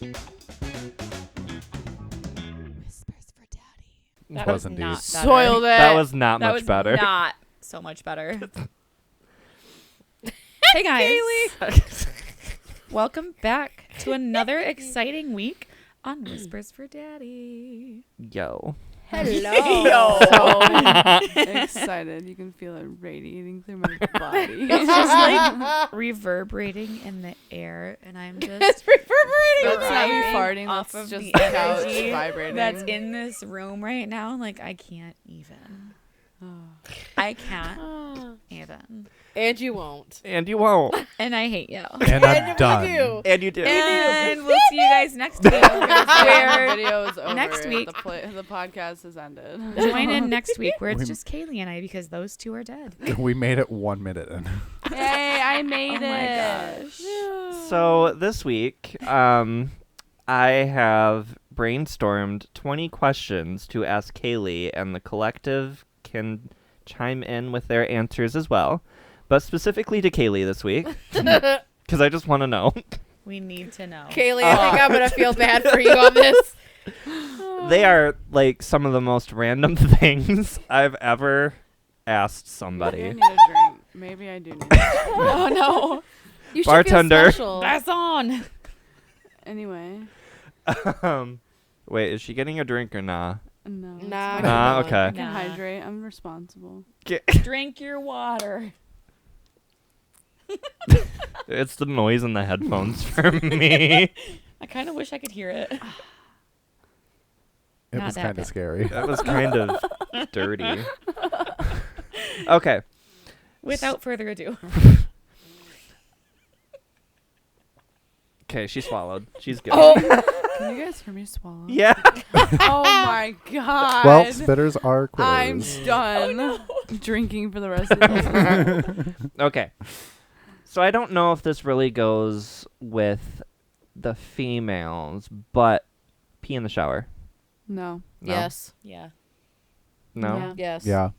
Whispers for Daddy. That Was was indeed. not better. Soiled it. That was not That much was better. not so much better. Hey guys. Welcome back to another exciting week on Whispers for Daddy. Yo. Hello. So excited. You can feel it radiating through my body. It's just like reverberating in the air, and I'm just It's reverberating. That's not me thriving farting. off That's of just the the couch energy vibrating. that's in this room right now. Like, I can't even. I can't even. And you won't. And you won't. And I hate you. And I'm And done. we do. And you did. And we'll see you guys next week. the Where video is over. next week- The podcast has ended. join in next week where it's We- just Kailea and I, because those two are dead. We made it 1 minute in. Yay, I made Oh my it. gosh. So this week, I have brainstormed 20 questions to ask Kaylee, and the collective can chime in with their answers as well. But specifically to Kaylee this week, because I just want to know. We need to know. Kaylee, I think I'm going to feel bad for you on this. They are like some of the most random things I've ever asked Maybe I somebody. need a drink. Maybe I do need a drink. Oh no. You should Bartender. feel special. That's on. Anyway, Wait, is she getting a drink or nah? no. it's Nah, fine. Nah, keep going. okay. I can Nah. hydrate. I'm responsible. Drink your water. It's the noise in the headphones for me. I kind of wish I could hear it. It Not was that kind bad. of scary. That was kind of dirty. Okay. Without further ado. Okay, she swallowed. She's good. Oh, Can you guys hear me swallow? Yeah. Oh my god. Well, spitters are I'm quitters. done drinking for the rest of the day. Okay. So I don't know if this really goes with the females, but pee in the shower. No. No? yes. Yeah. No? Yeah. Yes. Yeah.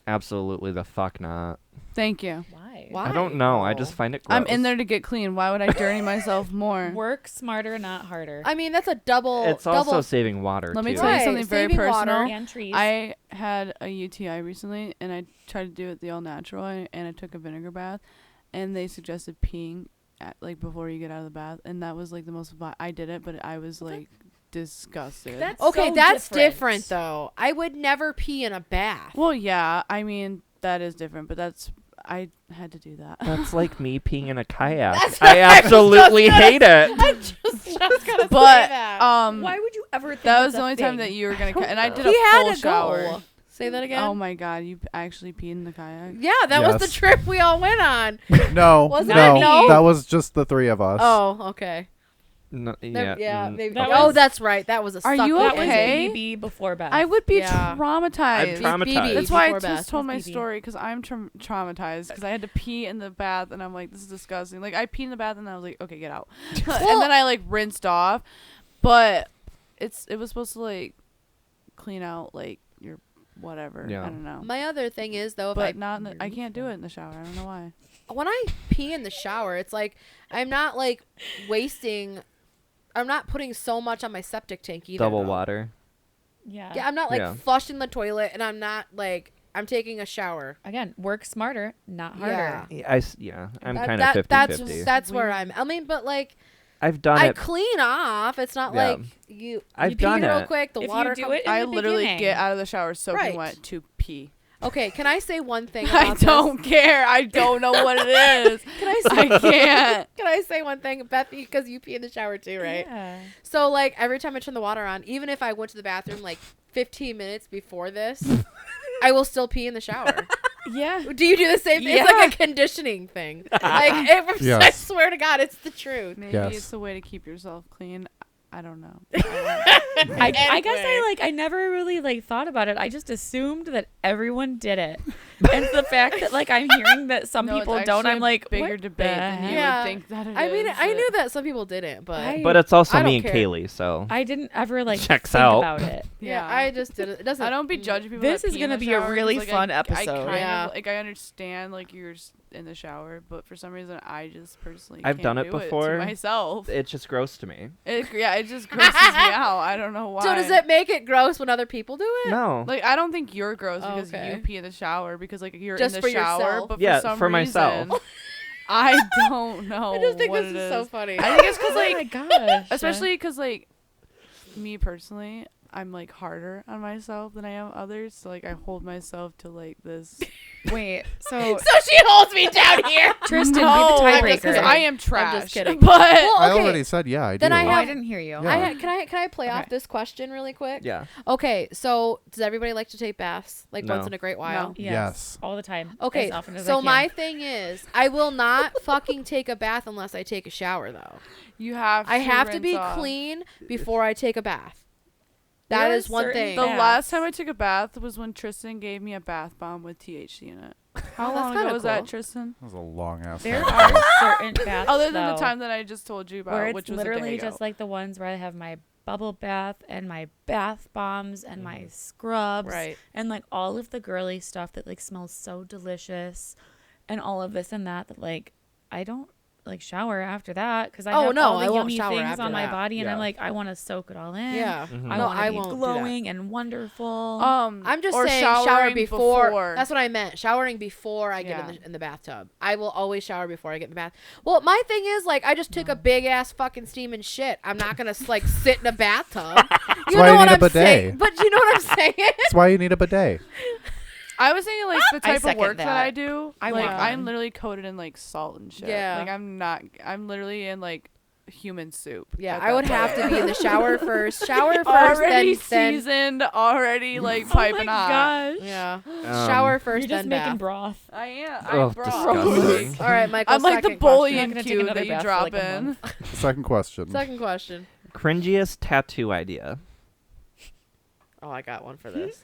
Absolutely the fuck not. Thank you. Why? Why? I don't know. I just find it gross. I'm in there to get clean. Why would I dirty myself more? Work smarter, not harder. I mean, that's a double. It's also double. saving water, Let me too. tell you Right, something very saving water. personal. And trees. I had a UTI recently, and I tried to do it the all natural, and I took a vinegar bath, and they suggested peeing at, like before you get out of the bath, and that was like the most. I did it, but I was like disgusted. That's Okay, so that's different. different though. I would never pee in a bath. Well, yeah. I mean, that is different, but I had to do that. That's like me peeing in a kayak. That's I what I was absolutely hate it. I just gonna But say that. Why would you ever think that that's was the a only time thing? that you were gonna. And I did he a had full to shower. go. Say that again. Oh my god, you actually peed in the kayak? Yeah, that was the Yes. trip we all went on. No, Was that no, me? that was just the three of us. Oh, okay. No, Yeah, yeah. maybe. That Oh, was- that's right. That was a. Are you That was okay? BB before Beth. I would be Yeah. traumatized. I'm traumatized. That's why I before Beth. just told my BB. story, because I'm traumatized, because I had to pee in the bath, and I'm like, this is disgusting. Like, I peed in the bath, and I was like, okay, get out. And then I like rinsed off, but it was supposed to like clean out like your whatever. Yeah. I don't know. My other thing is though, if But I not. I can't do it in the shower. I don't know why. when I pee in the shower, it's like I'm not like wasting. I'm not putting so much on my septic tank either. Double though. water. Yeah. Yeah, I'm not like Yeah. flushing the toilet, and I'm not like I'm taking a shower. Again, work smarter, not harder. Yeah. I'm That- kind that- of 50-50. That's where Weird. I'm. I mean, but like I've done I it. clean off. It's not Yeah. like you. I've you pee done real it. quick. The If you water do comes. it in I the literally beginning. get out of the shower soaking Right. wet to pee. Okay, can I say one thing? I About don't care. I don't know what it is. Can I say? I can't. Can I say one thing, Beth? Because you pee in the shower too, right? Yeah. So like every time I turn the water on, even if I went to the bathroom like 15 minutes before this, I will still pee in the shower. Yeah. Do you do the same thing? It's like a conditioning thing. Like I Yes. swear to God, it's the truth. Maybe Yes. it's a way to keep yourself clean. I don't know. I guess Anyway. I never really like thought about it. I just assumed that everyone did it. And the fact that like I'm hearing that some No, it's people don't, actually I'm a like, bigger what debate the than you heck? Yeah. would think that it I mean, is, I but- knew that some people didn't, but I- But it's also I don't me and care. Kaylee, so I didn't ever like Checks think out. about it. yeah, I just did it. It doesn't. I don't be judging people. This that is pee in gonna the be a shower 'cause, really like, fun I episode. kind Yeah. of, like I understand like you're in the shower, but for some reason I just personally I've can't done it do before. to myself. it's just gross to me. It just grosses me out. I don't know why. So does it make it gross when other people do it? No. Like I don't think you're gross Oh, because okay. you pee in the shower because like you're Just in for the shower, yourself. but Yeah, for some for myself. reason, I don't know. I just think what this it is so funny. I think it's because Oh my like, gosh. especially because like, me personally, I'm like harder on myself than I am others. So like I hold myself to like this. Wait, so So she holds me down here. Tristan, No, be the I'm just tiebreaker. kidding. I am trash. kidding. But Well, I okay. already said yeah. I Then do. I Oh, have- I didn't hear you. Yeah. Can I play off Okay. this question really quick? Yeah. Okay, so does everybody like to take baths like No. once in a great while? No. Yes. all the time. Okay, as often as I so can. my thing is, I will not fucking take a bath unless I take a shower though. you have. I have to rinse be off. clean before I take a bath. That There are is one certain thing. The baths. last time I took a bath was when Tristan gave me a bath bomb with THC in it. How Oh, that's long ago kinda was that, cool. Tristan? That was a long ass. there time. are certain baths Other than the though, time that I just told you where about, it's which was a day literally ago. just like the ones where I have my bubble bath and my bath bombs and my scrubs Right. and like all of the girly stuff that like smells so delicious and all of this and that like I don't like shower after that because I Oh, have no, all the I won't yummy shower things after on my that. body and I'm Yeah. like I want to soak it all in. Yeah. Mhm. I No, want I to be won't do that. glowing and wonderful. I'm just or saying shower showering before. That's what I meant. Showering before I get Yeah. in the bathtub. I will always shower before I get in the bath. Well, my thing is like I just took a big ass fucking steaming shit. I'm not gonna like sit in a bathtub. You why know you what need a I'm bidet. saying? But you know what I'm saying? That's why you need a bidet. I was thinking like the I type of second work that that. I do. I like want I'm one. literally coated in like salt and shit. Yeah. Like I'm literally in like human soup. Yeah, at I that would have point. to be in the shower first. Shower first, already then seasoned, already like oh piping my hot. gosh. yeah. Um, Shower first, You're just then making bath. broth. I am. Oh, I brought. disgusting. All right, Michael. I'm like the second bully I'm and gonna take cute another that you bath for, drop like, a in. month. Second question. Second question. Cringiest tattoo idea. Oh, I got one for this.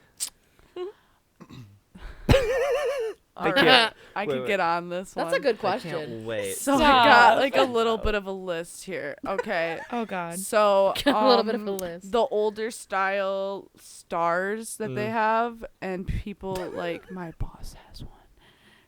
All Thank right. you. I Wait, could wait. get on this one. That's a good I question. can't wait. So I Stop. got like a little bit of a list here. Okay. Oh God. So A little bit of a list. The older style stars that they Mm. have, and people like my boss has one.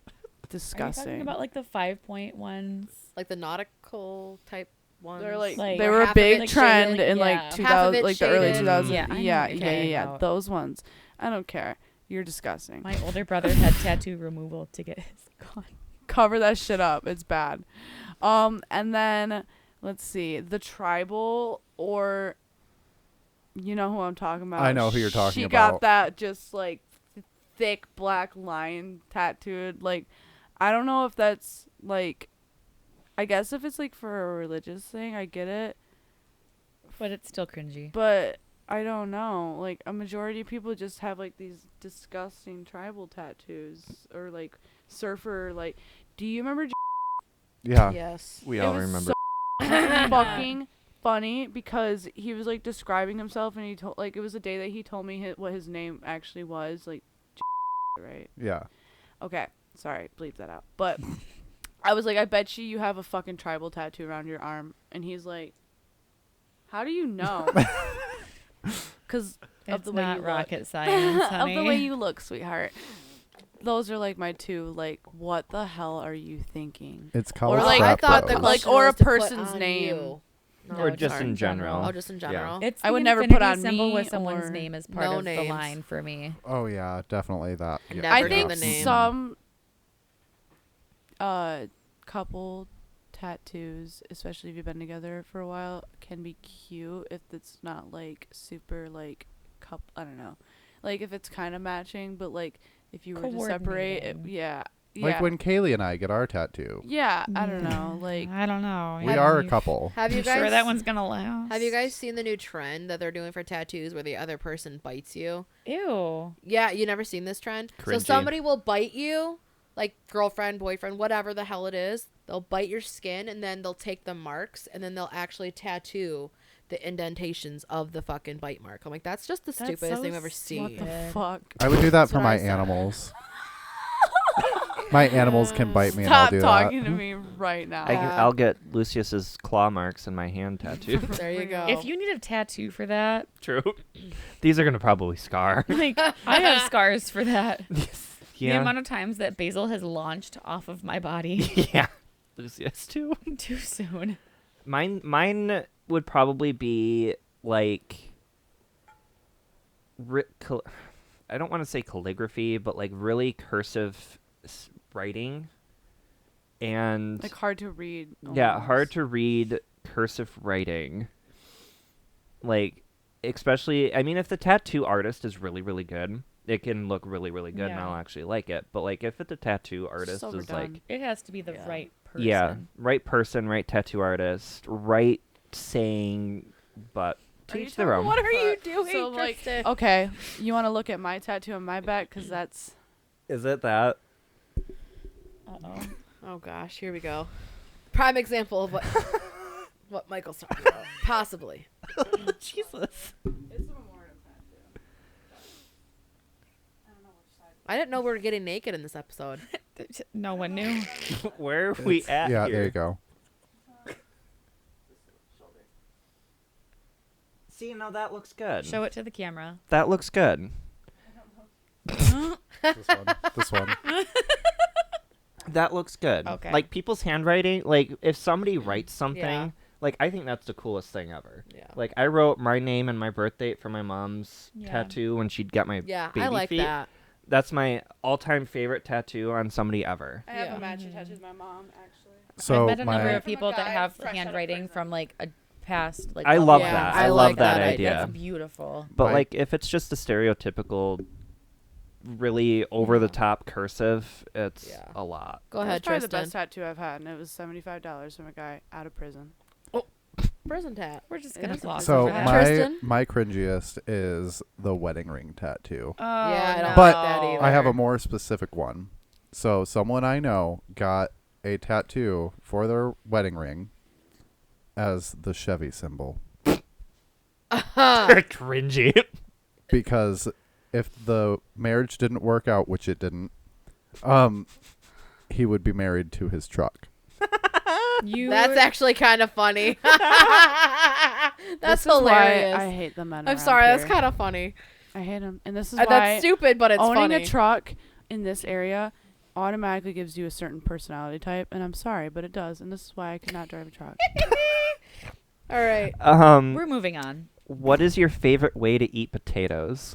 Are you Disgusting. talking about like the 5-point ones? Like the nautical type ones. They're like, Like- they Where were a half of big it's trend shaded, in yeah. like Half of 2000, it's like the early shaded. 2000s. Yeah, I know yeah, what you're yeah, talking yeah. about. Those ones. I don't care. You're disgusting. My older brother had tattoo removal to get his gone. Cover that shit up. It's bad. And then let's see, the tribal or you know who I'm talking about. I know who you're talking She about. got that just like thick black line tattooed. Like I don't know if that's like I guess if it's like for a religious thing, I get it. But it's still cringy. But I don't know. Like a majority of people just have like these disgusting tribal tattoos or like surfer like do you remember Yeah. Yes. We It all was remember. so fucking funny because he was like describing himself and he told like it was the day that he told me what his name actually was like right Yeah. okay sorry bleep that out but I was like I bet you have a fucking tribal tattoo around your arm and he's like how do you know because of It's the way not you rocket look science, of honey. the way you look sweetheart those are like my two like what the hell are you thinking It's called like, I trap thought the bros. like, question or was a to put person's on name. you. No, Or it's just not. in general. Oh, just in general. It's I the would never put infinity on symbol me with someone's or name as part no of the names. line for me. Oh yeah, definitely that. Never Yeah. I know think the name. some couple tattoos, especially if you've been together for a while, can be cute if it's not like super like I don't know. Like if it's kind of matching, but like if you were to separate it, Coordinating. yeah. Like yeah. when Kaylee and I get our tattoo. Yeah, I don't know. Like I don't know. We are a couple. Have you You guys sure that one's gonna last? Have you guys seen the new trend that they're doing for tattoos where the other person bites you? Ew. Yeah, you never seen this trend? So Cringy. somebody will bite you, like girlfriend, boyfriend, whatever the hell it is. They'll bite your skin and then they'll take the marks and then they'll actually tattoo the indentations of the fucking bite mark. I'm like, that's just the That's stupidest so thing I've ever seen. what the Stupid. fuck? I would do that That's for what my I said. animals. My animals can bite me and I'll Stop do talking to me right now. I'll get Lucius's claw marks in my hand tattooed. There you go. If you need a tattoo for that, True. These are gonna probably scar. like I have scars for that. The Yeah. amount of times that Basil has launched off of my body Yeah. Lucius too. too soon. Mine would probably be like I don't want to say calligraphy, but like really cursive writing, and Like hard to read. yeah, almost. hard to read cursive writing. Like, especially, I mean, if the tattoo artist is really, really good, it can look really, really good, and Yeah. I'll actually like it. But like, if the tattoo artist So is overdone. like, It has to be the Yeah. right person. yeah, right person, right tattoo artist, right saying, but to Are you each their own. What are you doing, So like, Tristan? okay, you want to look at my tattoo on my back because that's Is it that? Uh-oh. Oh gosh, here we go. Prime example of what Michael's talking about. Possibly. Jesus. I didn't know we were getting naked in this episode. No one knew. Where are we at Yeah, here? there you go. See, now that looks good. Show it to the camera. That looks good. This one. This one. That looks good. Okay. Like people's handwriting, like if somebody writes something, Yeah. like I think that's the coolest thing ever. Yeah. Like I wrote my name and my birth date for my mom's Yeah. tattoo when she'd get my Yeah, baby I like feet. that. That's my all-time favorite tattoo on somebody ever. I have Yeah. a matching tattoo with my mom actually. So I've met a number my of people From a that guy have fresh out of handwriting prison. from like a past like I loved love one. that. I I like love that that idea. That's beautiful. But My- like if it's just a stereotypical really over the top cursive, it's Yeah. a lot. Go That's ahead, probably the Tristan. best tattoo I've had, and it was $75 from a guy out of prison. Prison tat. We're just It gonna is a gloss so over that. Tristan? my cringiest is the wedding ring tattoo. Oh, Yeah, I don't no. But like that either. I have a more specific one. So someone I know got a tattoo for their wedding ring as the Chevy symbol Cringy. because if the marriage didn't work out, which it didn't, he would be married to his truck. You That's actually kind of funny. That's This is hilarious. Why I hate the men. I'm around sorry, that's here. kind of funny. I hate them, and this is That's why stupid, but it's owning funny. a truck in this area automatically gives you a certain personality type, and I'm sorry, but it does, and this is why I cannot drive a truck. All right. we're moving on. What is your favorite way to eat potatoes?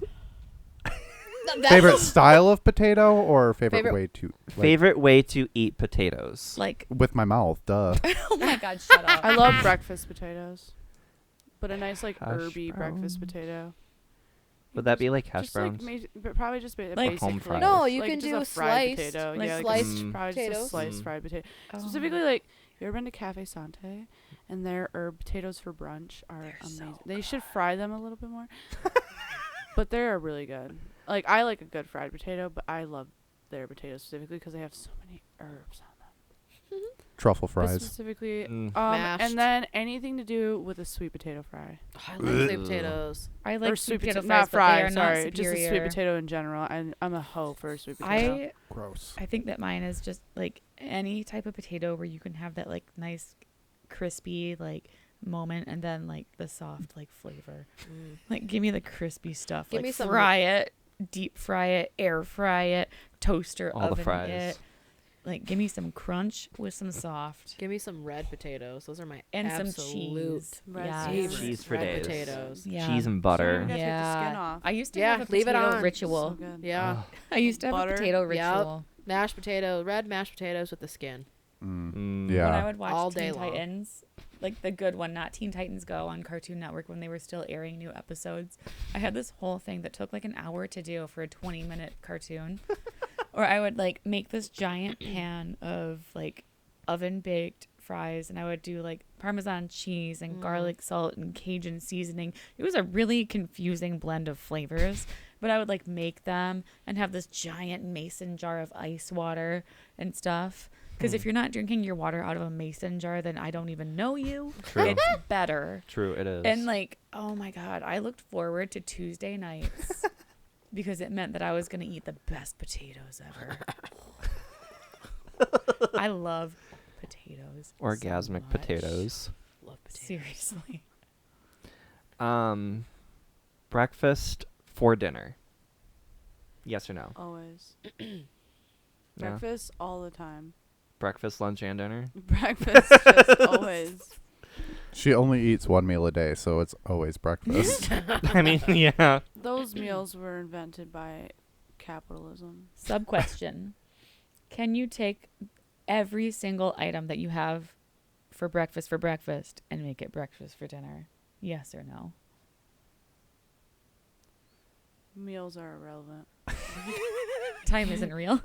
Favorite style of potato or favorite, Favorite- way to like, Favorite way to eat potatoes? Like, with my mouth? Duh. oh my God, shut up. I love breakfast potatoes, but a nice like Hash herby breakfast potato. Would that be like hash Just browns? but probably just Like basic home like- fries. No, you like can just do a fried sliced, potato. like yeah, sliced Mm. probably just a potatoes. sliced Mm. fried potato. Oh. Specifically, like you ever been to Cafe Sante and their herb potatoes for brunch are amazing. They should fry them a little bit more, but they are really good. Like I like a good fried potato, but I love their potatoes specifically because they have so many herbs on them. Truffle But fries. specifically, Mm. Mashed. and then anything to do with a sweet potato fry. Oh, I like sweet potatoes. I Or like sweet potato fries, not but they are fried. not Sorry, just a sweet superior. potato in general. I'm a hoe for a sweet potato. Gross. I think that mine is just like any type of potato where you can have that like nice crispy like moment and then like the soft like flavor. Like give me the crispy stuff. Give like me some- fry it, deep fry it, air fry it, toaster All the oven fries. it. Like give me some crunch with some soft Give me some red potatoes. Those are my and some absolute cheese. Red Yes. Cheese for red days. potatoes. Yeah. Cheese and Sorry, butter. you gotta take the skin Yeah. off. I used to Yeah, have a leave it potato on. ritual. So good. Yeah. I used to have Butter. a potato Yep. ritual. Mashed potato, red mashed potatoes with the skin. Mm. Yeah. When I would watch All day Teen long. Titans, like the good one, not Teen Titans Go on Cartoon Network when they were still airing new episodes. I had this whole thing that took like an hour to do for a 20-minute cartoon. Or I would like make this giant pan of like oven baked fries and I would do like Parmesan cheese and garlic salt and Cajun seasoning. It was a really confusing blend of flavors, but I would like make them and have this giant mason jar of ice water and stuff. Because if you're not drinking your water out of a mason jar, then I don't even know you. True. It's better. True, it is. And like, oh my God, I looked forward to Tuesday nights because it meant that I was going to eat the best potatoes ever. I love potatoes. so Orgasmic much. potatoes. Love potatoes. Seriously. Breakfast for dinner. Yes or no? Always. No. Breakfast all the time. Breakfast, lunch, and dinner. Breakfast just always. She only eats one meal a day, so it's always breakfast. I mean, yeah. Those meals were invented by capitalism. Sub question. Can you take every single item that you have for breakfast and make it breakfast for dinner? Yes or no? Meals are irrelevant. Time isn't real.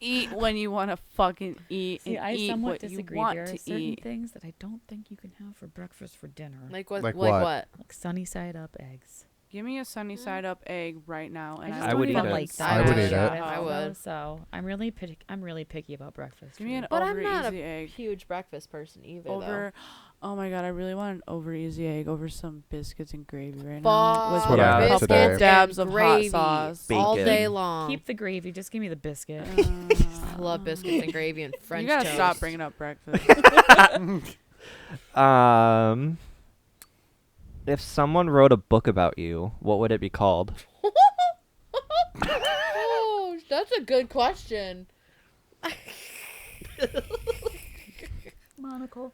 Eat when you want to fucking eat. See, and I eat somewhat what disagree. you want There are to certain eat. things that I don't think you can have for breakfast for dinner. Like what? Like Like what? what? Like sunny side up eggs. Give me a sunny side up egg right now, and I I, just I don't would even eat it. like that. I would eat it. I would. So I'm really picky about breakfast. Give me an But over I'm not easy egg. Huge breakfast person either. Over. Oh my god, I really want an over easy egg over some biscuits and gravy right Fuck now. That's what I had a today. couple biscuits dabs and of gravy hot sauce. all Bacon. day long. Keep the gravy. Just give me the biscuit. I love biscuits and gravy and French You gotta toast. stop bringing up breakfast. If someone wrote a book about you, what would it be called? Oh, that's a good question. Monocle.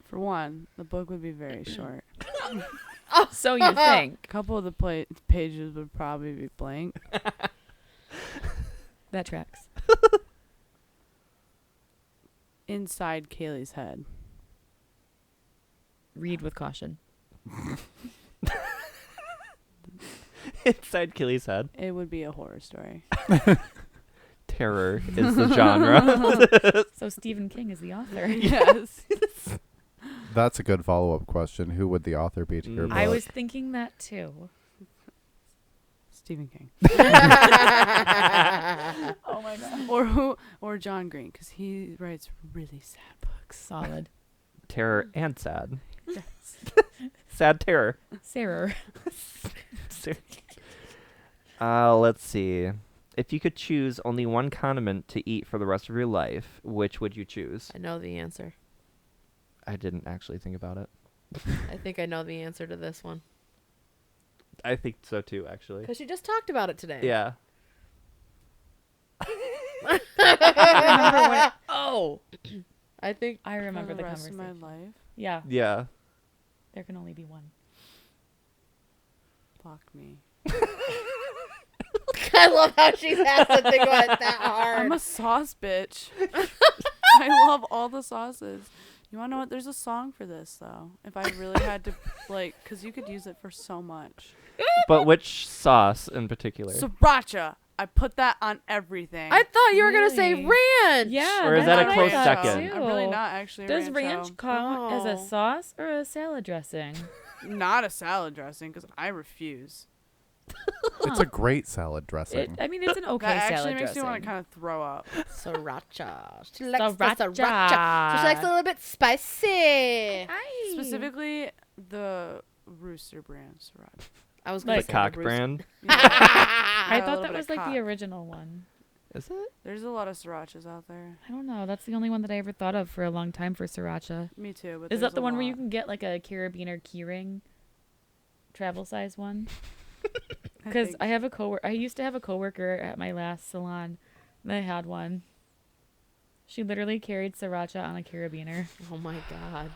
For one, the book would be very short. So you think. A couple of the pages would probably be blank. That tracks. Inside Kaylee's head. Read with caution. Inside Killy's head. It would be a horror story. Terror is the genre. So Stephen King is the author. Yes. That's a good follow-up question. Who would the author be to your Mm. book? I was thinking that too. Stephen King. Oh my god. Or John Green, because he writes really sad books. Solid. Terror and sad. Yes. Sad terror. Sarah. Let's see. If you could choose only one condiment to eat for the rest of your life, which would you choose? I know the answer. I didn't actually think about it. I think I know the answer to this one. I think so too, actually. Because she just talked about it today. Yeah. Oh. I think. I remember For the the rest conversation. of my life. Yeah. Yeah. There can only be one. Fuck me. I love how she has to think about it that hard. I'm a sauce bitch. I love all the sauces. You want to know what? There's a song for this, though. If I really had to, because you could use it for so much. But which sauce in particular? Sriracha. I put that on everything. I thought you were going to say Really? ranch. Yeah. Or is that's that a what I close thought second? too. I'm really not actually a Does rancho. ranch count as a Oh. sauce or a salad dressing? Not a salad dressing, because I refuse. It's a great salad dressing. I mean, it's an okay That salad actually makes dressing. me want to kind of throw up. Sriracha. She likes the Sriracha. sriracha. So she likes a little bit spicy. Aye. Specifically, the Rooster brand sriracha. I was The gonna Like- say cock Bruce. brand? I A thought little that bit was of like the cock. original one. Is it? There's a lot of srirachas out there. I don't know. That's the only one that I ever thought of for a long time for sriracha. Me too. But Is there's that the a one where you lot. can get like a carabiner keyring, travel size one? I Because think I have a I used to have a coworker at my last salon that had one. She literally carried sriracha on a carabiner, Oh my god.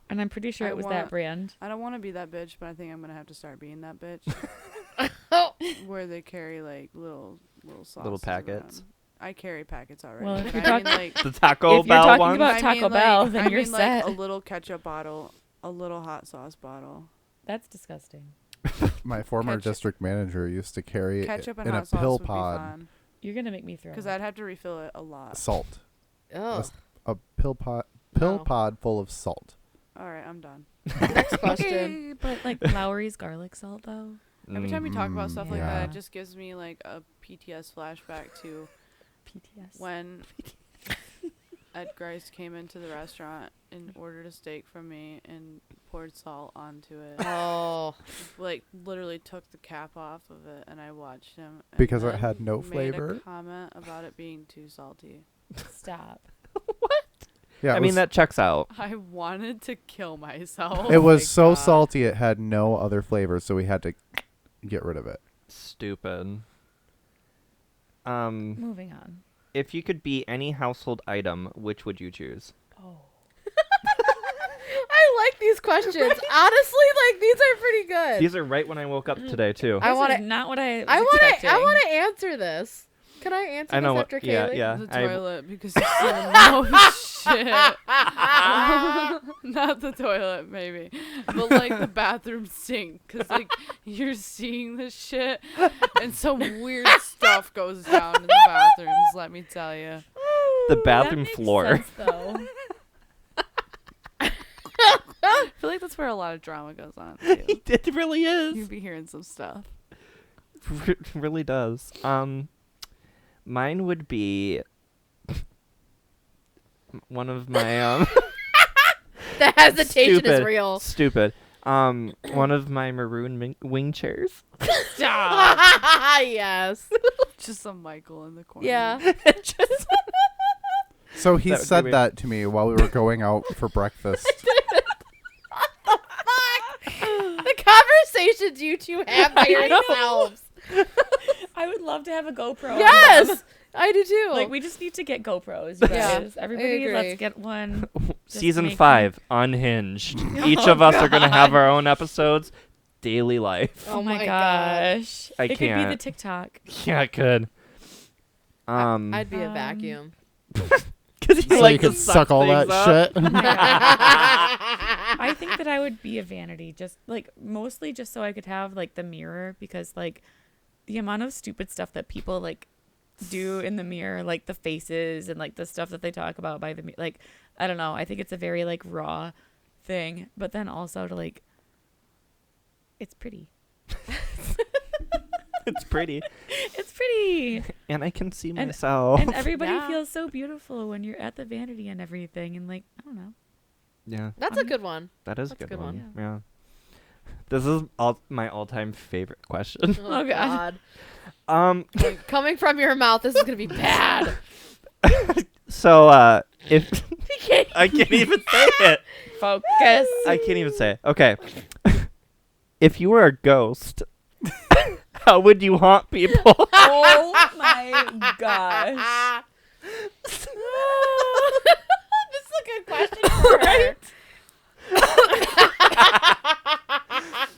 and I'm pretty sure I it was wanna- that brand. I don't want to be that bitch, but I think I'm gonna have to start being that bitch. Where they carry like little sauces packets. around. I carry packets already. Well, if but you're I mean, like, The Taco If you're Bell talking one? about I Taco mean, Bell, like, then I you're mean, like, set. a little ketchup bottle, a little hot sauce bottle. That's disgusting. My former Ketchup- district manager used to carry it Ketchup and in a hot sauce pill would be pod fun. You're gonna make me throw. Because up. I'd have to refill it a lot. salt. Oh. A pill Wow. pod full of salt. All right, I'm done. Next question. Okay, but like Lowry's garlic salt though. Every time you talk about stuff like yeah. that, it just gives me like a PTS flashback to PTS. when Ed Grice came into the restaurant and ordered a steak from me and poured salt onto it. Oh. Like literally took the cap off of it, and I watched him. And Because it then had no made flavor? a comment about it being too salty. Stop. Yeah, I mean, that checks out. I wanted to kill myself. it was my so God. salty it had no other flavor, so we had to get rid of it. Stupid. Moving on. If you could be any household item, which would you choose? Oh. I like these questions. Honestly, like these are pretty good. These are right when I woke up today too. I This wanna- is not what I was I expecting. want to answer this. Can I answer I know this what. after Yeah, Kaylee? yeah. The I- toilet because you know shit. Not the toilet, maybe, but like the bathroom sink, because like you're seeing this shit, and some weird stuff goes down in the bathrooms. Let me tell you. the That bathroom makes floor. sense, though. I feel like that's where a lot of drama goes on. Too. It really You'd is. be hearing some stuff. It really does. Mine would be one of my The hesitation is Stupid. real. stupid. One of my maroon wing chairs. Yes. Just some Michael in the corner. Yeah. Just So he That would be said weird. that to me while we were going out for breakfast. The conversations you two have by yourselves. I would love to have a GoPro. on them. Yes. I do too. Like, we just need to get GoPros, you Yeah, guys. Everybody, agree. let's get one. Just Season make 5, Unhinged. Each of us are gonna have our own episodes. Daily life. Oh, Oh my my God. gosh. I it could be the can't. TikTok. Yeah, it could. I'd be a Um, vacuum. Because you So like you to could suck suck all things that up. Oh shit. my God. I think that I would be a vanity, just like mostly just so I could have like the mirror, because like the amount of stupid stuff that people like do in the mirror, like the faces and like the stuff that they talk about by the like, I don't know. I think it's a very like raw thing, but then also to like, it's pretty. It's pretty. It's pretty. And I can see And- myself. And everybody Yeah. feels so beautiful when you're at the vanity and everything. And like, I don't know. Yeah, That's a good one. that is a That's a good good one. one. Yeah. This is my all-time favorite question. Oh, God. Like, coming from your mouth, this is gonna be bad. So if I can't even say it. Focus. I can't even say it. Okay. If you were a ghost, how would you haunt people? Oh my gosh. This is a good question for her.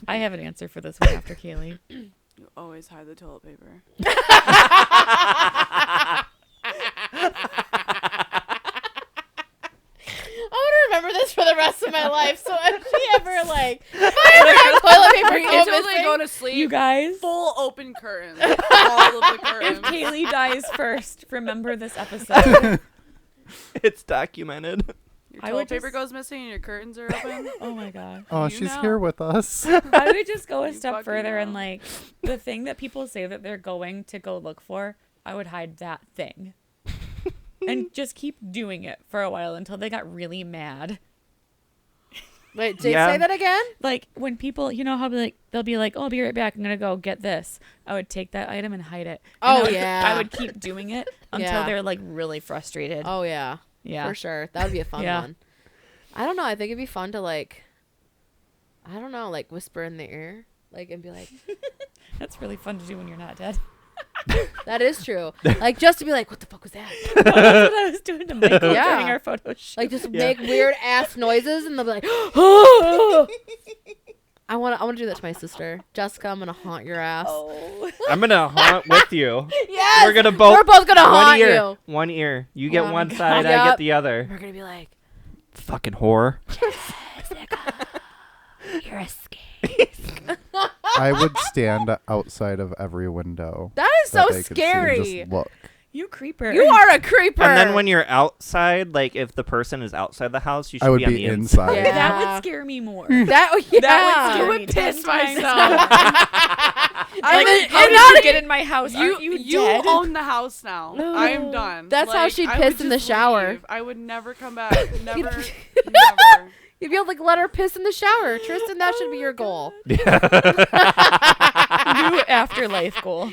I have an answer for this one after Kaylee. You always hide the toilet paper. I want to remember this for the rest of my life. So if she ever like, if I ever have toilet paper You go totally missing, go to sleep. You guys, Full open curtains. All of the if curtains. Kaylee dies first, remember this episode. It's documented. Your I toilet would paper just- goes missing and your curtains are open. Oh my god. Oh, You she's know. here with us. I would just go a You step fucking further and know. like the thing that people say that they're going to go look for, I would hide that thing. And just keep doing it for a while until they got really mad. wait, Yeah. say that again. Like when people, you know how they'll be like, "Oh, I'll be right back. I'm gonna go get this." I would take that item and hide it. And Oh, I would, yeah. I would keep doing it until Yeah. they're like really frustrated. Oh yeah, yeah. for sure. That would be a fun Yeah. one. I don't know. I think it'd be fun to like, I don't know, like whisper in the ear, like and be like, That's really fun to do when you're not dead. that is true. Like just to be like, what the fuck was that? That's what I was doing to Michael Yeah. during our photo shoot. Like just Yeah. make weird ass noises, and they'll be like, oh. I want to do that to my sister, Jessica. I'm gonna haunt your ass. oh. I'm gonna haunt with you. Yes, We're gonna both. We're both gonna one haunt ear. you. One ear. You get Oh my one God. side. I Yep. get the other. We're gonna be like, Fucking whore. you're a scam. I would stand outside of every window. That is that so they could see and scary. just look. You creeper. You are a creeper. And then when you're outside, like if the person is outside the house, you should I would be on be the inside. inside. Yeah. That would scare me more. That yeah. That I would would scare me piss 10 times myself. more. I Like, would- how and did not you get in my house? Aren't you you dead? own the house now. No. I am done. That's how she'd I piss would in the just shower. leave. I would never come back. Never. Never. You'd be able to like, let her piss in the shower. Tristan, that should be your goal. New afterlife goal.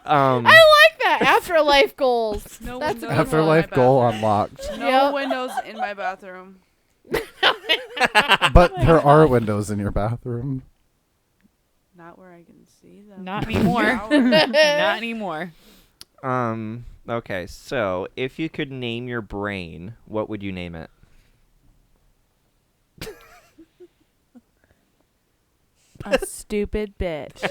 Um, I like that. Afterlife goals. No That's a windows good in Afterlife my goal bathroom. unlocked. No Yep. windows in my bathroom. But there are windows in your bathroom. Not where I can see them. Not anymore. Shower. Not anymore. Okay, so if you could name your brain, what would you name it? A stupid bitch.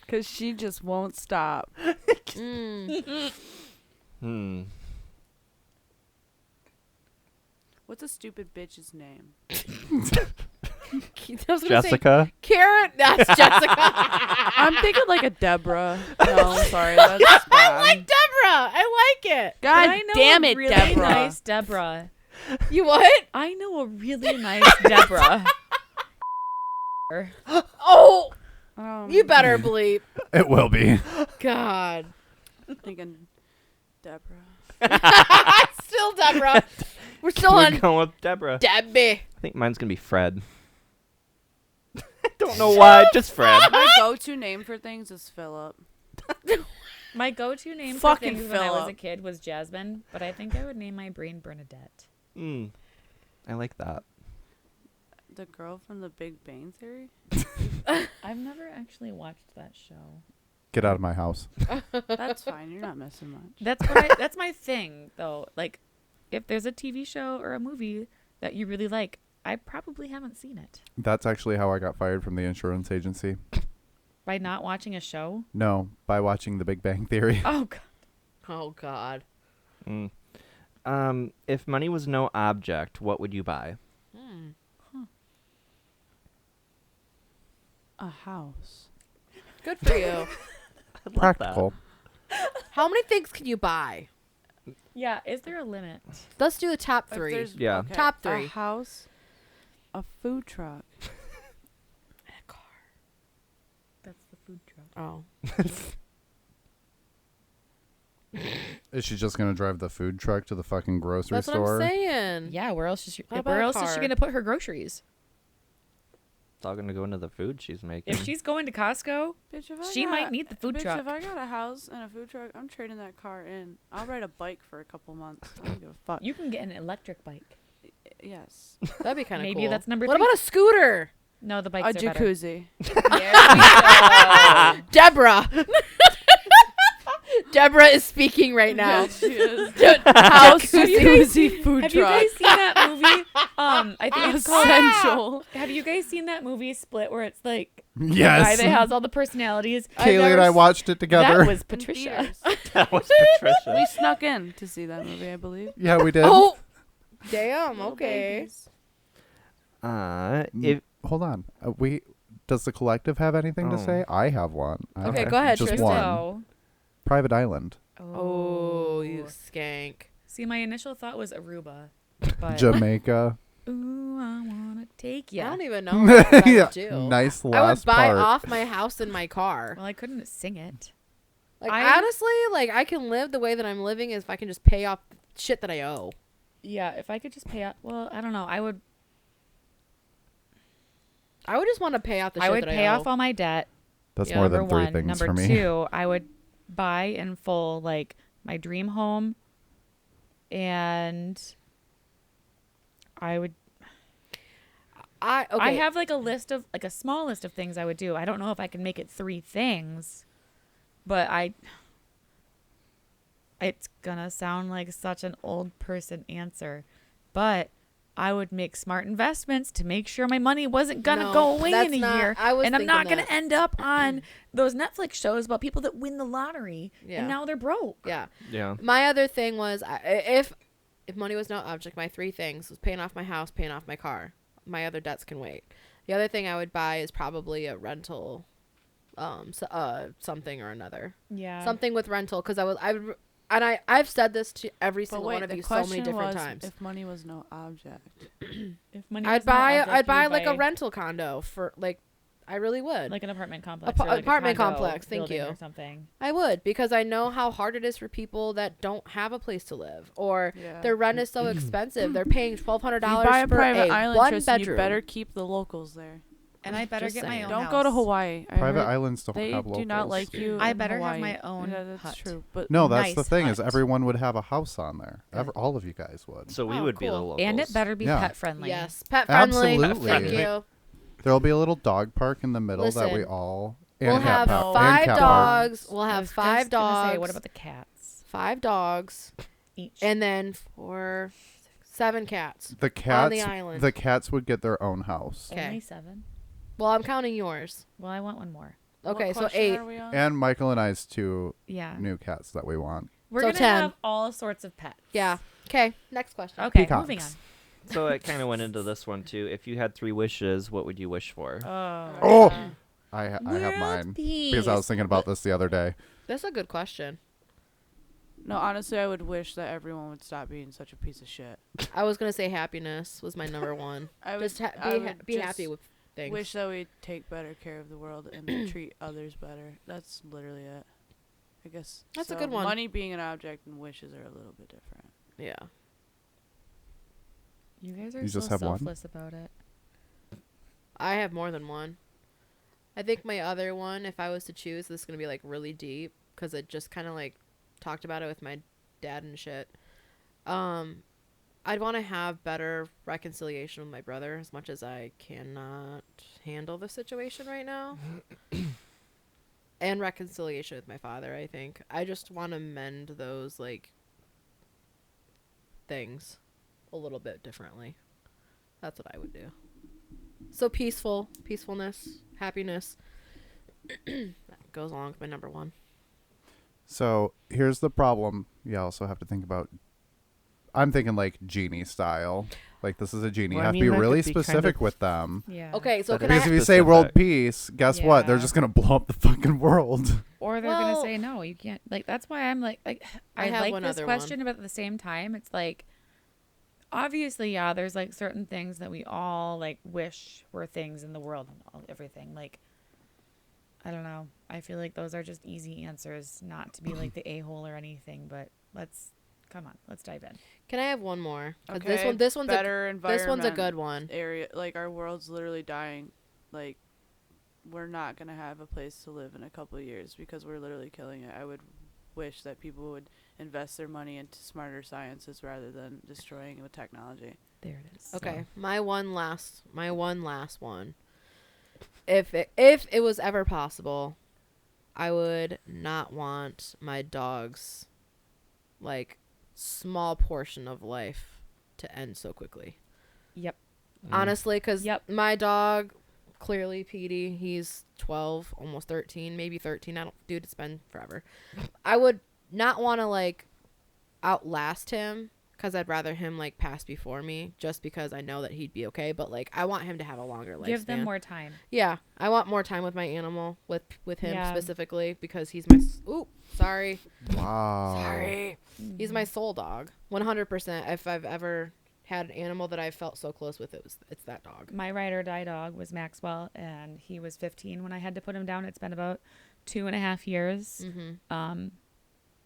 Because she just won't stop. Mm. Hmm. What's a stupid bitch's name? I was gonna Jessica? say Karen. That's Jessica. I'm thinking like a Deborah. No, sorry. That's bad. I like Deborah. I like it. God But I know damn a it, really Deborah. nice Deborah. You what? I know a really nice Deborah. Oh, Um, you better bleep. It will be. God. Thinking Deborah. Still Deborah. We're still We're on going with Deborah. Debbie. I think mine's gonna be Fred. I don't know why, just Fred. My go-to name for things is Philip. My go-to name for Fucking things when I was a Philip. kid was Jasmine, but I think I would name my brain Bernadette. Mm, I like that. The girl from The Big Bang Theory. I've never actually watched that show. Get out of my house. That's fine. You're not missing much. That's my thing though. Like, if there's a TV show or a movie that you really like, I probably haven't seen it. That's actually how I got fired from the insurance agency. By not watching a show? No, by watching The Big Bang Theory. Oh god. Oh God. Mm. If money was no object, what would you buy? Hmm. A house. Good for you. Practical. How many things can you buy? Yeah, is there a limit? Let's do the top If three. there's- Yeah. Top A three. house, a food truck. That's the food truck. Oh. Is she just gonna drive the food truck to the fucking grocery That's store? what I'm saying. Yeah, where else is she How where about else a is she car? gonna put her groceries? It's all gonna go into the food she's making. If she's going to Costco, Bitch, if I she got- might need the food bitch, truck. if I got a house and a food truck, I'm trading that car in. I'll ride a bike for a couple months. I don't give a fuck. You can get an electric bike. Yes. That'd be kind of cool. Maybe that's number What 3. about a scooter? No, the A bikes are better. jacuzzi. There we go. Deborah. Deborah is speaking right now. Yes, she is. House, Have you guys- jacuzzi, food Have you truck. guys seen that movie? I think it's called. Essential. Have you guys seen that movie Split, where it's like the guy Yes. that has all the personalities? I've Kaylee never and I s- watched it together. That was In Patricia. theaters. That was Patricia. We snuck in to see that movie, I believe. Yeah, we did. Oh, damn. Little Okay. babies. If Hold on. Does the collective have anything to Oh. say? I have one. I Okay, have go ahead, Just Tristan. one. So, Private island. Oh, you skank. See, my initial thought was Aruba, but Jamaica. ooh, I wanna take I ya. don't even know what I Yeah, would do. nice I would last buy part. off my house and my car. Well, I couldn't sing it. Like I- honestly, like I can live the way that I'm living if I can just pay off shit that I owe. Yeah, if I could just pay off. Well, I don't know. I would just want to pay off the shit that pay I owe. off all my debt. That's Yeah, more Number than three one. things Number for me. 2, I would buy in full like my dream home, and I would. I I have like a small list of things I would do. I don't know if I can make it 3 things, but it's gonna sound like such an old person answer, but I would make smart investments to make sure my money wasn't gonna No, go away that's in a not- year, I was and I'm not thinking gonna that. end up on those Netflix shows about people that win the lottery Yeah. and now they're broke. Yeah. yeah. My other thing was if money was no object, my 3 things was paying off my house, paying off my car. My other debts can wait. The other thing I would buy is probably a rental something or another. Yeah. Something with rental, because I've said this to every But single wait, one of the you so many question different was times. if money was no object. If money I'd was no buy object, I'd you buy would like a buy rental condo for like, I really would. like an apartment complex. Pa- or like apartment a condo complex, thank building you. Or something. I would, because I know how hard it is for people that don't have a place to live, or Yeah. their rent is so expensive. They're paying $1,200 If you buy a for private a island, one Tristan, bedroom. you better keep the locals there. And I better Just get my saying. own Don't house. go to Hawaii. I Private heard islands don't they have locals. do not like you. I in better have Hawaii. my own Yeah, that's hut. true. But No, that's the Nice thing is hut. everyone would have a house on there. Good. All of you guys would. So we Oh, would be the cool. locals. And it better be Yeah. pet friendly. Yes, pet friendly. Absolutely. Thank you. There'll be a little dog park in the middle that we Listen, all. We'll and cat have park- and 5 cat park. dogs. We'll I have was 5 just gonna dogs. say, what about the cats? 5 dogs, Each. and then 7 cats The on cats. the island. The cats would get their own house. Okay. Only 7? Well, I'm counting yours. Well, I want one more. Okay, what so question 8. are we on? And Michael and I's 2 Yeah. new cats that we want. We're So gonna 10. have all sorts of pets. Yeah. Okay. Next question. Okay, Peacocks. moving on. So it kind of went into this one too. If you had 3 wishes, what would you wish for? Oh! Yeah. I have World mine peace. because I was thinking about this the other day. That's a good question. No, honestly, I would wish that everyone would stop being such a piece of shit. I was gonna say happiness was my number 1. I would Just be happy with things. Wish that we take better care of the world and treat others better. That's literally it. I guess That's a so good one. Money being an object and wishes are a little bit different. Yeah. You guys are You so just have one? selfless about it. I have more than one. I think my other one, if I was to choose, this is gonna be like really deep, because it just kind of like talked about it with my dad and shit. I'd want to have better reconciliation with my brother, as much as I cannot handle the situation right now. And reconciliation with my father, I think. I just want to mend those like things a little bit differently. That's what I would do. So peacefulness, happiness. That goes along with my number 1. So here's the problem. You also have to think about. I'm thinking like genie style. Like this is a genie. Well, You I have mean, to be that really could be kind specific of- with them. Yeah. Okay, so But can Because I if you say world Specific. peace, guess what? They're Yeah. just gonna blow up the fucking world. Or they're gonna Well- say no, you can't. Like that's why I'm like I have like one this other question, but at the same time, it's like obviously, yeah, there's like certain things that we all like wish were things in the world and everything. Like I don't know. I feel like those are just easy answers, not to be like the a-hole or anything. But let's dive in. Can I have one more? 'Cause Okay, this one's better this one's a environment good one. area. Like our world's literally dying. Like we're not gonna have a place to live in a couple of years because we're literally killing it. I would wish that people would invest their money into smarter sciences rather than destroying it with technology. There it is. Okay, my one last one. If it was ever possible, I would not want my dog's like small portion of life to end so quickly. Yep. Honestly, because Yep. my dog, clearly Petey, he's 12, almost 13, maybe 13. Dude, it's been forever. I would not want to like outlast him, because I'd rather him like pass before me, just because I know that he'd be okay. But like, I want him to have a longer lifespan. Give them more time. Yeah, I want more time with my animal, with him Yeah. specifically, because he's my. Sorry. Wow. Sorry. He's my soul dog. 100%. If I've ever had an animal that I felt so close with, it's that dog. My ride or die dog was Maxwell, and he was 15 when I had to put him down. It's been about 2.5 years. Mm-hmm.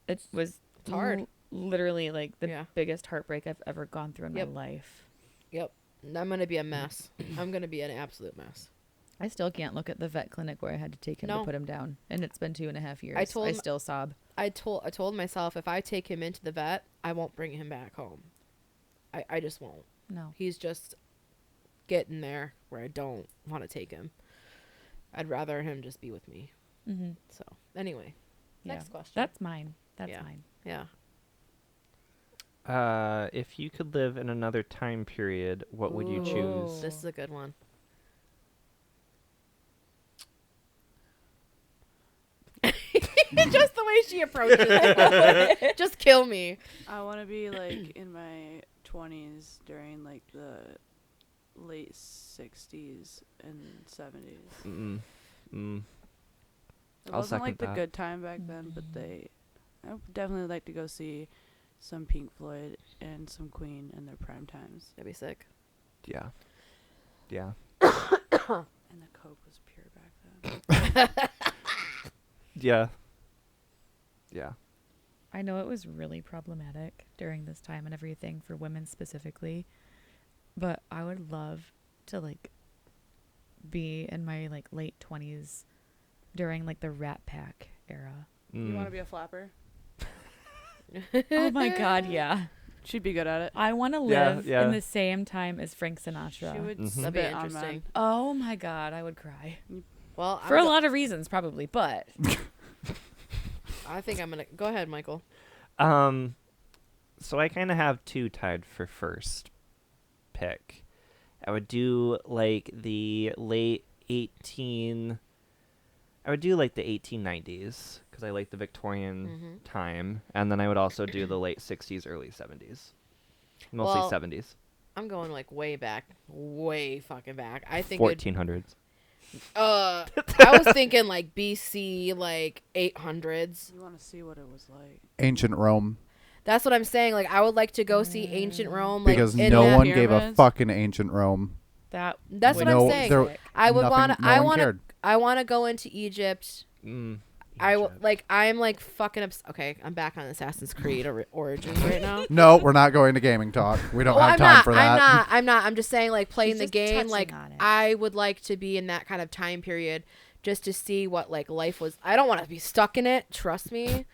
It was It's hard. literally like the Yeah. biggest heartbreak I've ever gone through in Yep. my life. Yep. I'm gonna be a mess. I'm gonna be an absolute mess. I still can't look at the vet clinic where I had to take him No. to put him down, and it's been 2.5 years. I told I him- still sob. I told myself, if I take him into the vet, I won't bring him back home. I just won't. No. He's just getting there where I don't want to take him. I'd rather him just be with me. Mm-hmm. So anyway, Yeah. next question. That's mine. That's Yeah. mine. Yeah. If you could live in another time period, what would you choose? This is a good one. Just the way she approaches it. Just kill me. I want to be like in my 20s during like the late 60s and 70s. Mm. Mm. It I'll wasn't like second the that. good time back then, but I would definitely like to go see some Pink Floyd and some Queen in their prime times. That'd be sick. Yeah. Yeah. And the Coke was pure back then. Yeah. Yeah. I know it was really problematic during this time and everything for women specifically, but I would love to like be in my like late 20s during like the Rat Pack era. You want to Mm. be a flapper? Oh my god, yeah. She'd be good at it. I want to Yeah, live yeah. in the same time as Frank Sinatra. She would Mhm. spit That'd be on interesting. men. Oh my god, I would cry. Well, For a lot of reasons probably, but I think I'm gonna go ahead, Michael. So I kind of have two tied for first pick. I would do like the late 18. I would do like the 1890s because I like the Victorian Mhm. time, and then I would also do the late 60s, early 70s, mostly Well, 70s, I'm going like way back, way fucking back. I think. it'd- 1400s. I was thinking like BC, like 800s. You want to see what it was like. Ancient Rome, That's what I'm saying. Like I would like to go see ancient Rome. Like, because in no that- one gave a pyramids. fucking ancient Rome. That's what would I'm be saying. there- sick. I would Nothing- want to. no I one want to. cared. I want to go into Egypt. I Egypt. like. I'm like fucking. Okay, I'm back on Assassin's Creed Origins right now. No, we're not going to gaming talk. We don't Well, have I'm time not. for that. I'm not. I'm just saying, like playing She's the just game. touching Like on it. I would like to be in that kind of time period, just to see what like life was. I don't want to be stuck in it. Trust me,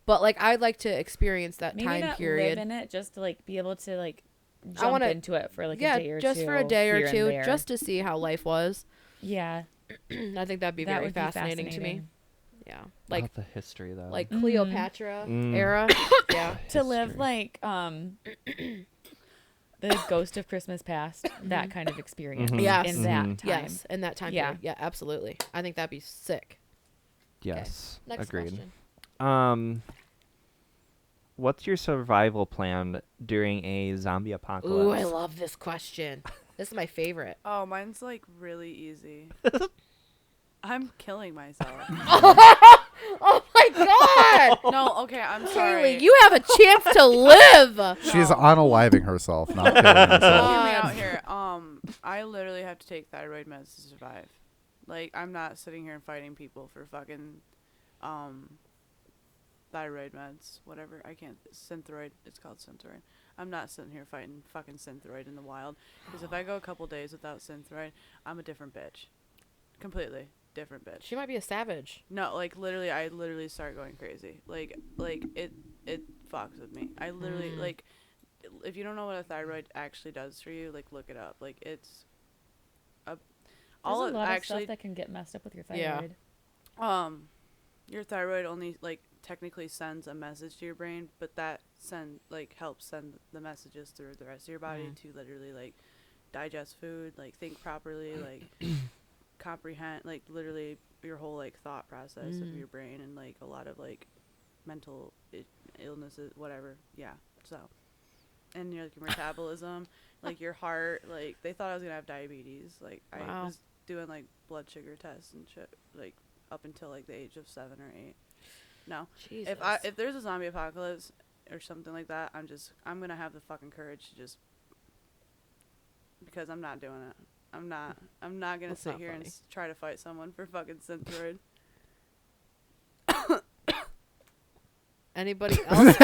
but like I'd like to experience that Maybe time not period. live in it, just to like be able to like I jump wanna- into it for like yeah, a day or just two. for a day or here and two, there. just to see how life was. yeah, I think that'd be that very would be fascinating to me. fascinating. Yeah, Like like the history though. like Mhm. Cleopatra Mm. era. Yeah. To live History. like the Ghost of Christmas Past, that kind of experience. Mhm. Yes. in that Mhm. time. Yes, in that time Yeah. period. Yeah, absolutely. I think that'd be sick. Yes, Next agreed. question. What's your survival plan during a zombie apocalypse? Ooh, I love this question. This is my favorite. Oh, mine's like really easy. I'm killing myself. Oh my god! No, okay, I'm sorry. Haley, you have a chance to live. She's No. unaliving herself, not killing herself. Hear me God. out here. I literally have to take thyroid meds to survive. Like, I'm not sitting here and fighting people for fucking, thyroid meds, whatever. I can't. Synthroid. It's called Synthroid. I'm not sitting here fighting fucking Synthroid in the wild. Because if I go a couple days without Synthroid, I'm a different bitch. Completely different bitch. She might be a savage. No, like literally, I literally start going crazy. Like it fucks with me. I literally Mm. like, if you don't know what a thyroid actually does for you, like look it up. Like it's a all There's it a lot actually of stuff that can get messed up with your Yeah. thyroid. your thyroid only like technically sends a message to your brain, but that helps send the messages through the rest of your body Mm. to literally like digest food, like think properly, like comprehend, like literally your whole like thought process of Mm. your brain, and like a lot of like mental illnesses, whatever. Yeah. So, and your like your metabolism, like your heart, like they thought I was gonna have diabetes. Like I Wow. was doing like blood sugar tests and shit, like up until like the age of 7 or 8. No, Jesus. if there's a zombie apocalypse or something like that, I'm gonna have the fucking courage to just, because I'm not doing it. I'm not gonna That's sit not here and funny. try to fight someone for fucking Synthroid. Anybody else?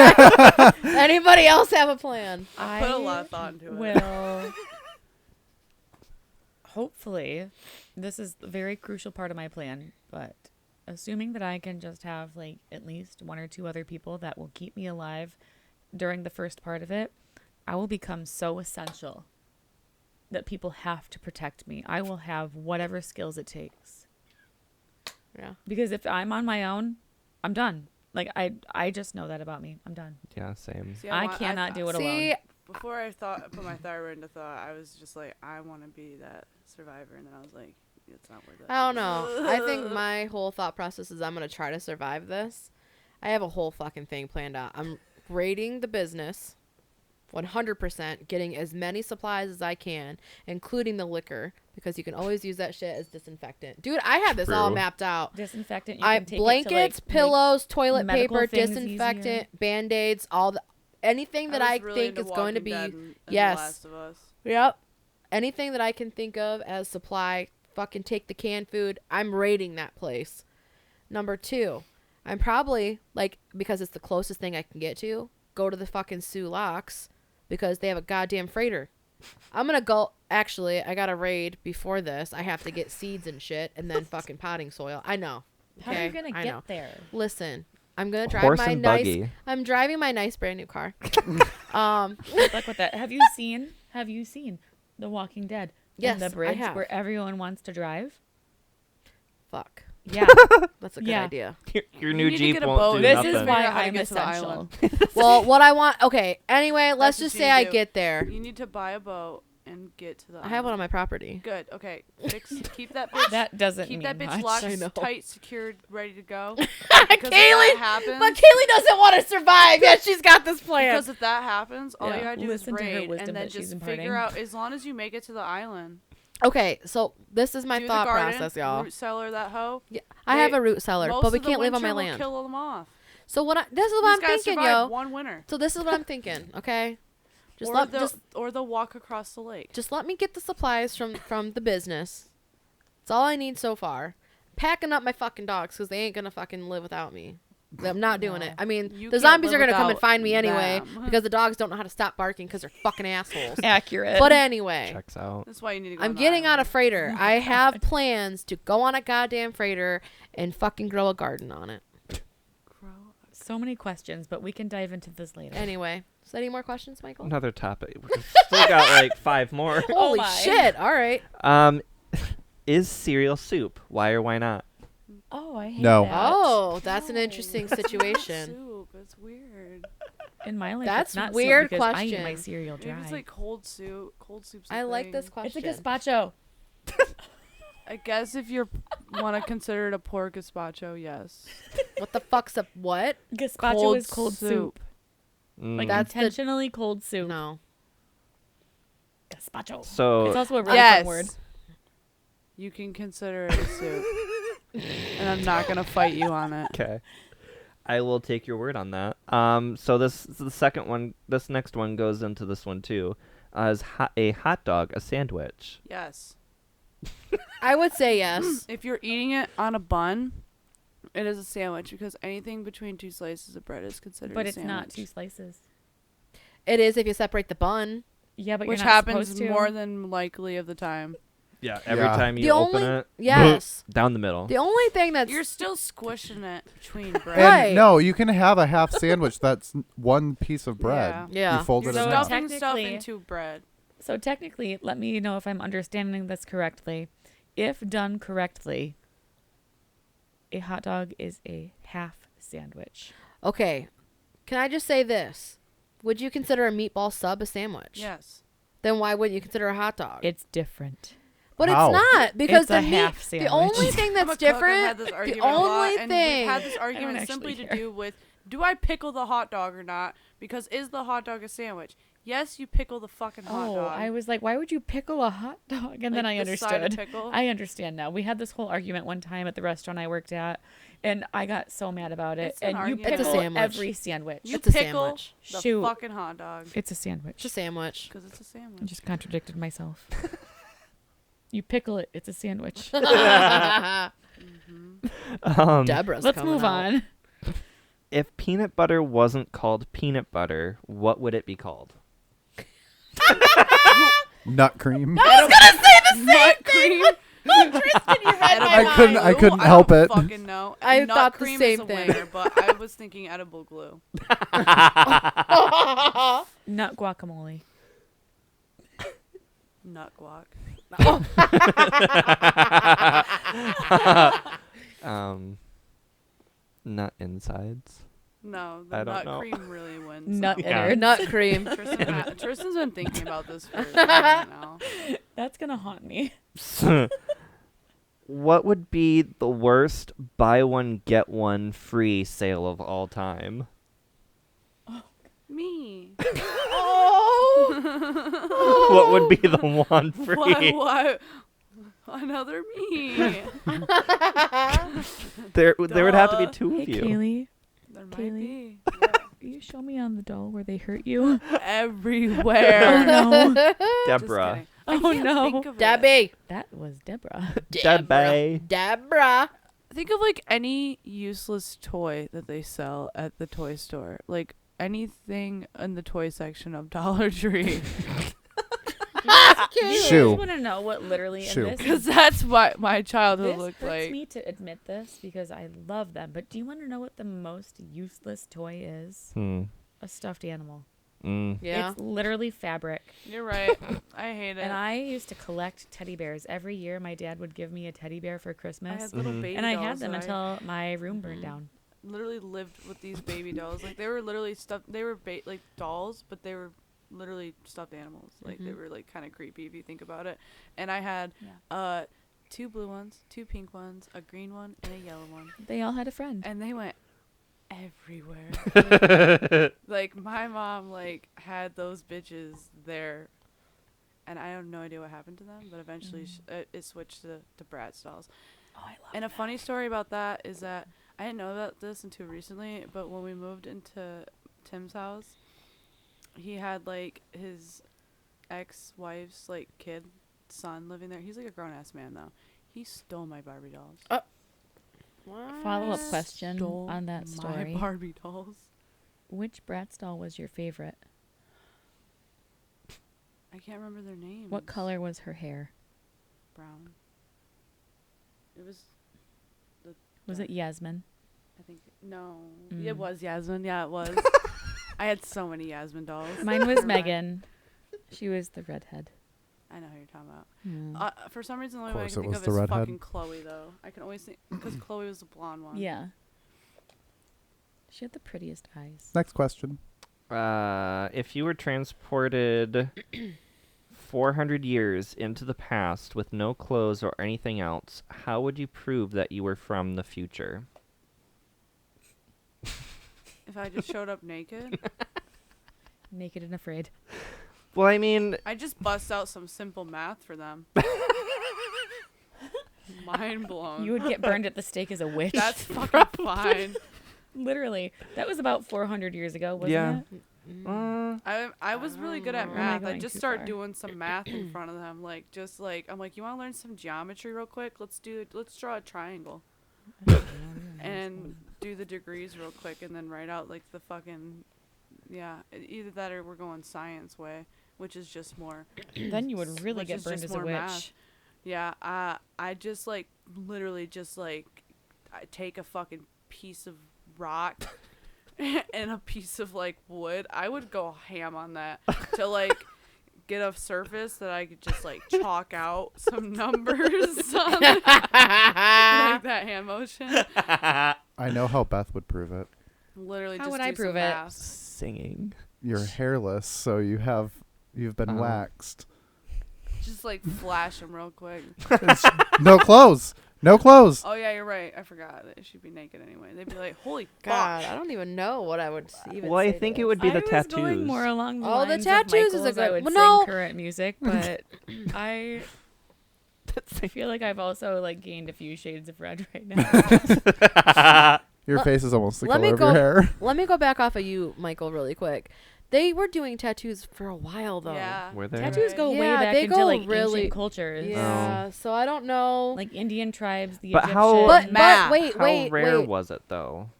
Anybody else have a plan? I put a lot of thought into it. Will hopefully, this is a very crucial part of my plan, but assuming that I can just have like at least one or two other people that will keep me alive during the first part of it, I will become so essential that people have to protect me. I will have whatever skills it takes. Yeah. Because if I'm on my own, I'm done. Like I just know that about me. I'm done. Yeah, same. See, I cannot do it alone. See, Before I put my thyroid into thought, I was just like, I want to be that survivor, and then I was like, it's not worth it. I don't know. I think my whole thought process is I'm gonna try to survive this. I have a whole fucking thing planned out. I'm raiding the business 100% getting as many supplies as I can, including the liquor, because you can always use that shit as disinfectant. Dude, I have this all True. mapped out. Disinfectant. You I can take blankets, it to, like, pillows, toilet medical paper, things disinfectant, easier. band-aids, all the anything that I was really think into is going to Walking be Dead and yes. The Last of Us. Yep. Anything that I can think of as supply, fucking take the canned food. I'm raiding that place. Number 2, I'm probably, like, because it's the closest thing I can get to, go to the fucking Sue Locks because they have a goddamn freighter. I'm going to go, actually, I got a raid before this. I have to get seeds and shit and then fucking potting soil. I know. How are you gonna I get know. there? Listen, I'm going to drive Horse my and nice, buggy. I'm driving my nice brand new car. Good luck with that. Have you seen The Walking Dead? Yes, And the I bridge have. where everyone wants to drive. Fuck. Yeah. That's a good Yeah. idea. Your You new need to Jeep get a won't boat. do This nothing. is why Figure out how to I'm get to the essential. island. Well, what I want, okay, anyway, let's That's just what say you I do. get there. You need to buy a boat and get to the I have one on island. my property. Good. Okay. Keep that bitch. That doesn't keep mean that bitch much. I know. locked, tight, secured, ready to go. Because if that Kaylee, happens, but Kaylee doesn't want to survive. Yeah, she's got this plan. because if that happens, all Yeah. you gotta do Listen is to her raid wisdom and then that she's just figure imparting. out. As long as you make it to the island, Okay, so this is my do thought the garden, process, y'all. root cellar that hoe. Yeah, I have They- a root cellar, Most but we of the can't live on my winter will land. Kill them off. So this is These what I'm guys thinking, survived yo. one winter. So this is what I'm thinking. Okay, just or let they'll walk across the lake. just let me get the supplies from the business. That's all I need so far. Packing up my fucking dogs because they ain't gonna fucking live without me. I'm not doing No. it. I mean, You the can't zombies are live gonna come and without find me anyway them. because the dogs don't know how to stop barking because they're fucking assholes. Accurate. But anyway, Checks out. That's why you need to go. I'm on the getting on a island. freighter. I have plans to go on a goddamn freighter and fucking grow a garden on it. So many questions, but we can dive into this later. Anyway, is there any more questions, Michael? Another topic. We've still got like 5 more. Holy my. shit! All right. Is cereal soup? Why or why not? Oh, I hate No. that. Oh, that's an No, interesting it's not situation. Soup. It's weird. In my life, That's it's not weird soup because I eat question. my cereal dry. Maybe it's like cold soup. Cold soup's. I like this It's question. a gazpacho. I guess if you want to consider it a poor gazpacho, yes. What the fuck's up? What? Gazpacho is cold soup. Like That's the- intentionally cold soup. No. Gazpacho. It's So also a really Yes. fun word. You can consider it a soup. And I'm not gonna fight you on it. okay, I will take your word on that. So the second one, this next one goes into this one too. Is a hot dog a sandwich? Yes. I would say yes. If you're eating it on a bun, it is a sandwich because anything between 2 slices of bread is considered But a it's sandwich. not 2 slices. It is if you separate the bun. Yeah, but Which you're not happens supposed to. more than likely of the time. Yeah. Every Yeah. time you The open only it, yes. down the middle. The only thing that's You're still squishing it between bread. And Right. no, you can have a half sandwich that's one piece of bread. Yeah. You fold You're it in So half. stuffing stuff technically- into bread. So technically, let me know if I'm understanding this correctly. If done correctly, a hot dog is a half sandwich. okay. Can I just say this? Would you consider a meatball sub a sandwich? Yes. Then why wouldn't you consider a hot dog? It's different. But How? it's not because It's the a meat. half The sandwich. only thing I'm that's a cook. I've different. had this The argument a lot, only and thing. we've had this argument actually simply to care. do with, do I pickle the hot dog or not? Because is the hot dog a sandwich? Yes, you pickle the fucking hot Oh, dog. I was like, why would you pickle a hot dog? And then I Like the side of understood. pickle? I understand now. We had this whole argument one time at the restaurant I worked at, and I got so mad about it. It's an And you argument. It's a pickle sandwich. every sandwich. You It's a pickle sandwich. the Shoot. fucking hot dog. It's a sandwich. It's a sandwich. Because it's a I sandwich. just contradicted myself. You pickle it. It's a sandwich. Deborah's Let's coming move out. on. If peanut butter wasn't called peanut butter, what would it be called? Nut cream. Nut cream. Tristan, you read my I couldn't- mind. I couldn't help don't it. Fucking know. I Nut thought the cream same is a thing. winner, but I was thinking edible glue. Nut guacamole. Nut guac. Nut insides. No, I the don't nut know. cream really wins. Nut so. Yeah. innards. Nut cream. Tristan's been thinking about this for a while now. That's gonna haunt me. What would be the worst buy one get one free sale of all time? Me. Oh, what would be the one free? Why? Another me. There would have to be Duh. two Hey, of you. Kaylee, There might Kaylee? be. will you show me on the doll where they hurt you? Everywhere. Oh, no. Just Deborah. kidding. I Oh, can't no. think of it. Debbie. That was Deborah. Debbie. Deborah. Think of like any useless toy that they sell at the toy store. Like anything in the toy section of Dollar Tree. You Shoe. guys want to know what literally Shoe. in this Because that's what my childhood This looked hurts like. me to admit this because I love them. But do you want to know what the most useless toy is? A stuffed animal. Yeah. It's literally fabric. You're right. I hate it. And I used to collect teddy bears. Every year, my dad would give me a teddy bear for I Christmas. had little Mhm. baby And I dolls had them that until my room burned down. literally lived with these baby dolls. Like they were literally stuffed. They were like dolls, but they were literally stuffed animals. Like they Mhm. were like kind of creepy if you think about it. And I had Yeah. 2 blue ones, 2 pink ones, a green one, and a yellow one. They all had a friend. And they went everywhere. Like my mom like had those bitches there, and I have no idea what happened to them. But eventually it switched to Bratz dolls. Oh, I love And a funny story about that is that I didn't know about this until recently, but when we moved into Tim's house, he had like his ex-wife's like son living there. He's like a grown-ass man though. He stole my Barbie dolls. Follow-up question Stole on that story. My Barbie dolls. Which Bratz doll was your favorite? I can't remember their names. What color was her hair? Brown. It was. Was it Yasmin? I think no. Mm. It was Yasmin. Yeah, it was. I had so many Yasmin dolls. Mine was You're right. Megan. She was the redhead. I know who you're talking about. Hmm. For some reason, the only Of one I course can it think was of the is redhead. fucking Chloe, though. I can always think because Chloe was the blonde one. Yeah. She had the prettiest eyes. Next question. If you were transported 400 years into the past with no clothes or anything else, how would you prove that you were from the future? If I just showed up naked, Naked and afraid. Well, I mean, I just bust out some simple math for them. Mind blown. You would get burned at the stake as a witch. That's fucking fine. Literally. That was about 400 years ago, wasn't Yeah. it? I was really good at Am I math. I going just too start far? doing some math in front of them, like just like I'm like, you want to learn some geometry real quick? Let's draw a triangle and do the degrees real quick, and then write out like the fucking either that or we're going science way, which is just more. Then you would really which get is burned just as a more witch. math. Yeah, I just like literally just like I take a fucking piece of rock and a piece of like wood. I would go ham on that to like get a surface that I could just like chalk out some numbers on like that hand motion. I know how Beth would prove it. Literally, How just would do I some prove it? math. Singing. You're hairless, so you've been Oh. waxed. Just like flash them real quick. No clothes. No clothes. Oh yeah, you're right. I forgot that it should be naked anyway. They'd be like, "Holy God, fuck!" I don't even know what I would even Well, I say think to it would this. be the I tattoos. was going more along the Oh, the lines tattoos of is a Michael's. I good- would well, sing no. current music, but I feel like I've also like gained a few shades of red right now. Your Let- face is almost the let color me of your go- hair. Let me go back off of you, Michael, really quick. They were doing tattoos for a while, though. Yeah. Were there? Tattoos go way Yeah, back they into go like really- ancient cultures. Yeah, so I don't know. Like Indian tribes, the But Egyptians. how- but Math. wait, How wait, rare wait. was it, though?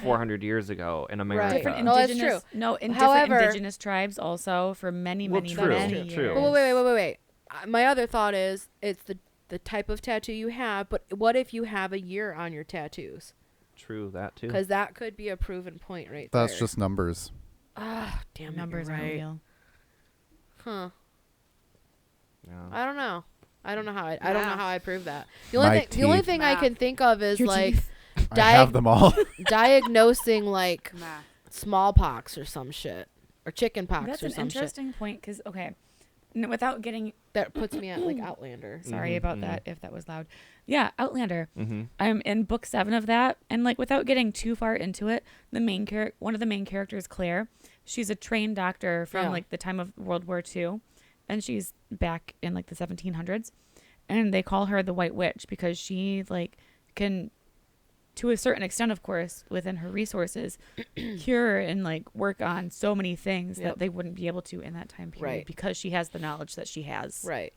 400 years ago in America. different No, that's indigenous, true. no, in However- different indigenous tribes also for many, Well, many, true, many true. years. But wait. My other thought is it's the type of tattoo you have, but what if you have a year on your tattoos? True, that too. Because that could be a proven point right That's there. just numbers. Ah, damn it, Numbers you're are right. real. Huh. Yeah. I don't know. I don't know how I prove that. The My only teeth. thing I can think of is Your like teeth. I have them all. diagnosing like Math. smallpox or some shit or chicken pox That's or an some shit. interesting point because okay, without getting That puts me at like Outlander. sorry Mhm, about mhm. that if that was loud. Yeah, Outlander. Mm-hmm. I'm in book 7 of that, and like without getting too far into it, one of the main characters, Claire, she's a trained doctor from Yeah. like the time of World War II, and she's back in like the 1700s, and they call her the White Witch because she like can, to a certain extent, of course, within her resources, cure and like work on so many things Yep. that they wouldn't be able to in that time period Right. because she has the knowledge that she has. Right.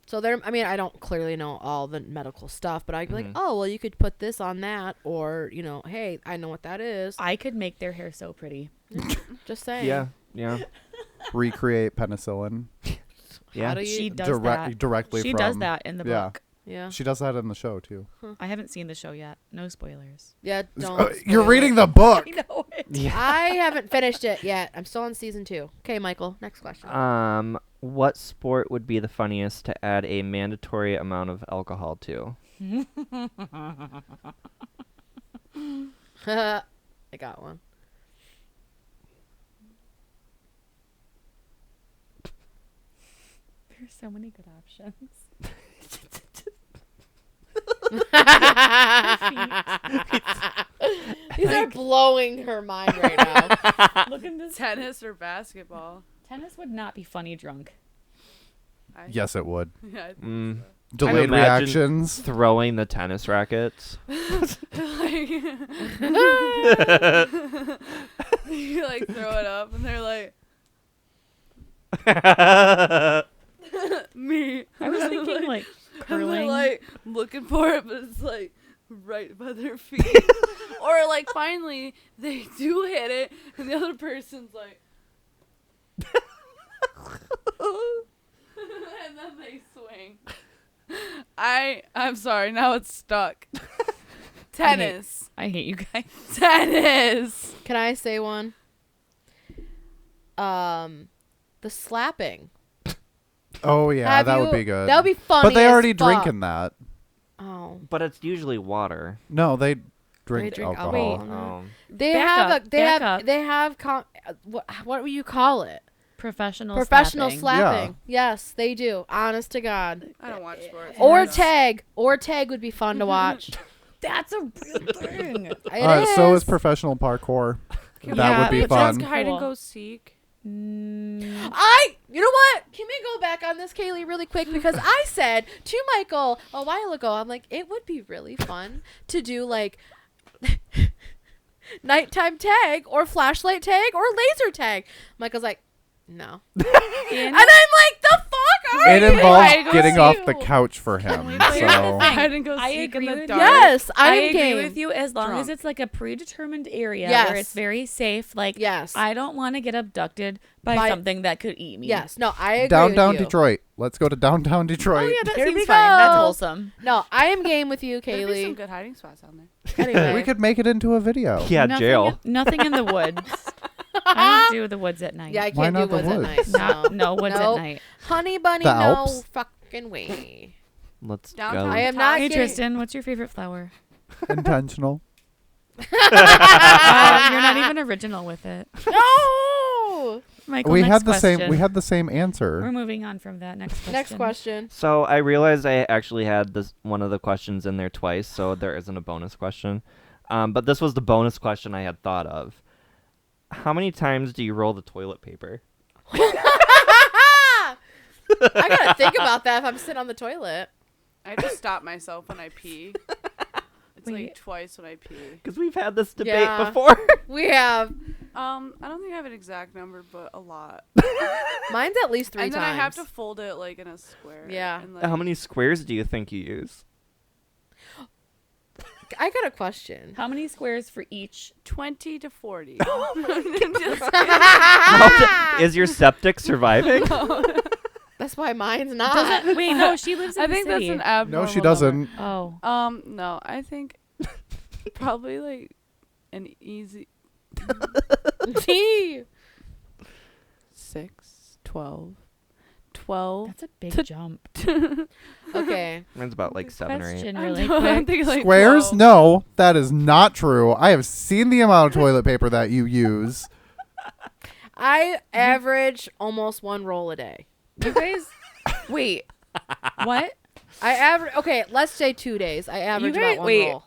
So there, I mean, I don't clearly know all the medical stuff, but I'd be like, Mhm. oh, well, you could put this on that, or, you know, hey, I know what that is. I could make their hair so pretty. Just saying. Yeah. Yeah. Recreate penicillin Yeah. How do you? She does that. directly She from. does that in the yeah. book. Yeah. She does that in the show too. I haven't seen the show yet. No spoilers. Yeah. Don't. You're spoil reading it. the book. I know it. Yeah. I haven't finished it yet. I'm still on season 2. Okay, Michael. Next question. What sport would be the funniest to add a mandatory amount of alcohol to? I got one. There's so many good options. These are blowing her mind right now. Look at this. Tennis or basketball? Tennis would not be funny drunk. Yes, it would. Yeah, I think Mm. so. Delayed imagine- reactions. Throwing the tennis rackets. Like, you like throw it up and they're like, me. I was thinking like And they're curling. like looking for it, but it's like right by their feet. Or like finally they do hit it and the other person's like and then they swing. I'm sorry, now it's stuck. Tennis. I hate you guys. Tennis. Can I say one? The slapping. Oh yeah, Have that you- would be good. That would be funny. But they as already fuck. drink in that. Oh. But it's usually water. No, they drink, drink alcohol. alcohol. Wait. They Back have up, a they back have up. they have what would you call it? Professional Professional slapping. slapping. Yes, they do. Honest to God. I don't watch sports. Or Yes. tag. Or tag would be fun to watch. That's a real thing. So is professional parkour. Can That we would be just fun. hide and Cool. go seek. Mm, You know what? Can we go back on this, Kaylee, really quick? Because I said to Michael a while ago, I'm like, it would be really fun to do like nighttime tag or flashlight tag or laser tag. Michael's like, no. And I'm like, the fuck are It you? involves I go getting see off you. the couch for him. Here's the So thing. Hide and go I seek in agree the with dark. Yes, I I'm agree game. with you as long as Drunk. it's like a predetermined area Yes. where it's very safe. Like, Yes. I don't want to get abducted by By- something that could eat me. Yes. No, I agree downtown with you. Detroit. Let's go to downtown Detroit. Oh, yeah, that Here we seems fine. That's go. wholesome. No, I am game with you, There'd be some Kaylee. good hiding spots down there. Anyway. We could make it into a video. Yeah, nothing jail. nothing in the woods. I don't do the woods at night. Yeah, I Why can't do not the woods at woods? night. No woods Nope. at night. Honey bunny, The no Alps? fucking way. Let's Downtown. go. I am not Hey, getting- Tristan, what's your favorite flower? Intentional. You're not even original with it. No. Michael, We next had the question. same. We had the same We're answer. moving on from that. Next question. Next question. So I realized I actually had this one of the questions in there twice, so there isn't a bonus question. But this was the bonus question I had thought of. How many times do you roll the toilet paper? I gotta think about that if I'm sitting on the toilet. I have to stop myself when I pee. It's Wait. like twice when I pee. Because we've had this debate Yeah. before. We have. I don't think I have an exact number, but a lot. Mine's at least 3 and then times. I have to fold it like in a square. Yeah. And, like, How many squares do you think you use? I got a question. How many squares for each? 20 to 40. Is your septic surviving? That's why mine's not. Wait, no, she lives in I the think that's city. an abnormal No, she doesn't. Oh. number. No, I think probably like an easy Gee. 6, 12, 12. That's a big To- jump. Okay. Mine's about like 7 or 8. Question I'm really I'm quick. thinking like Squares? 12. No, that is not true. I have seen the amount of toilet paper that you use. I average almost 1 roll a day. You guys, wait. What? I average. Okay, let's say 2 days. I average guys- about 1 wait. roll.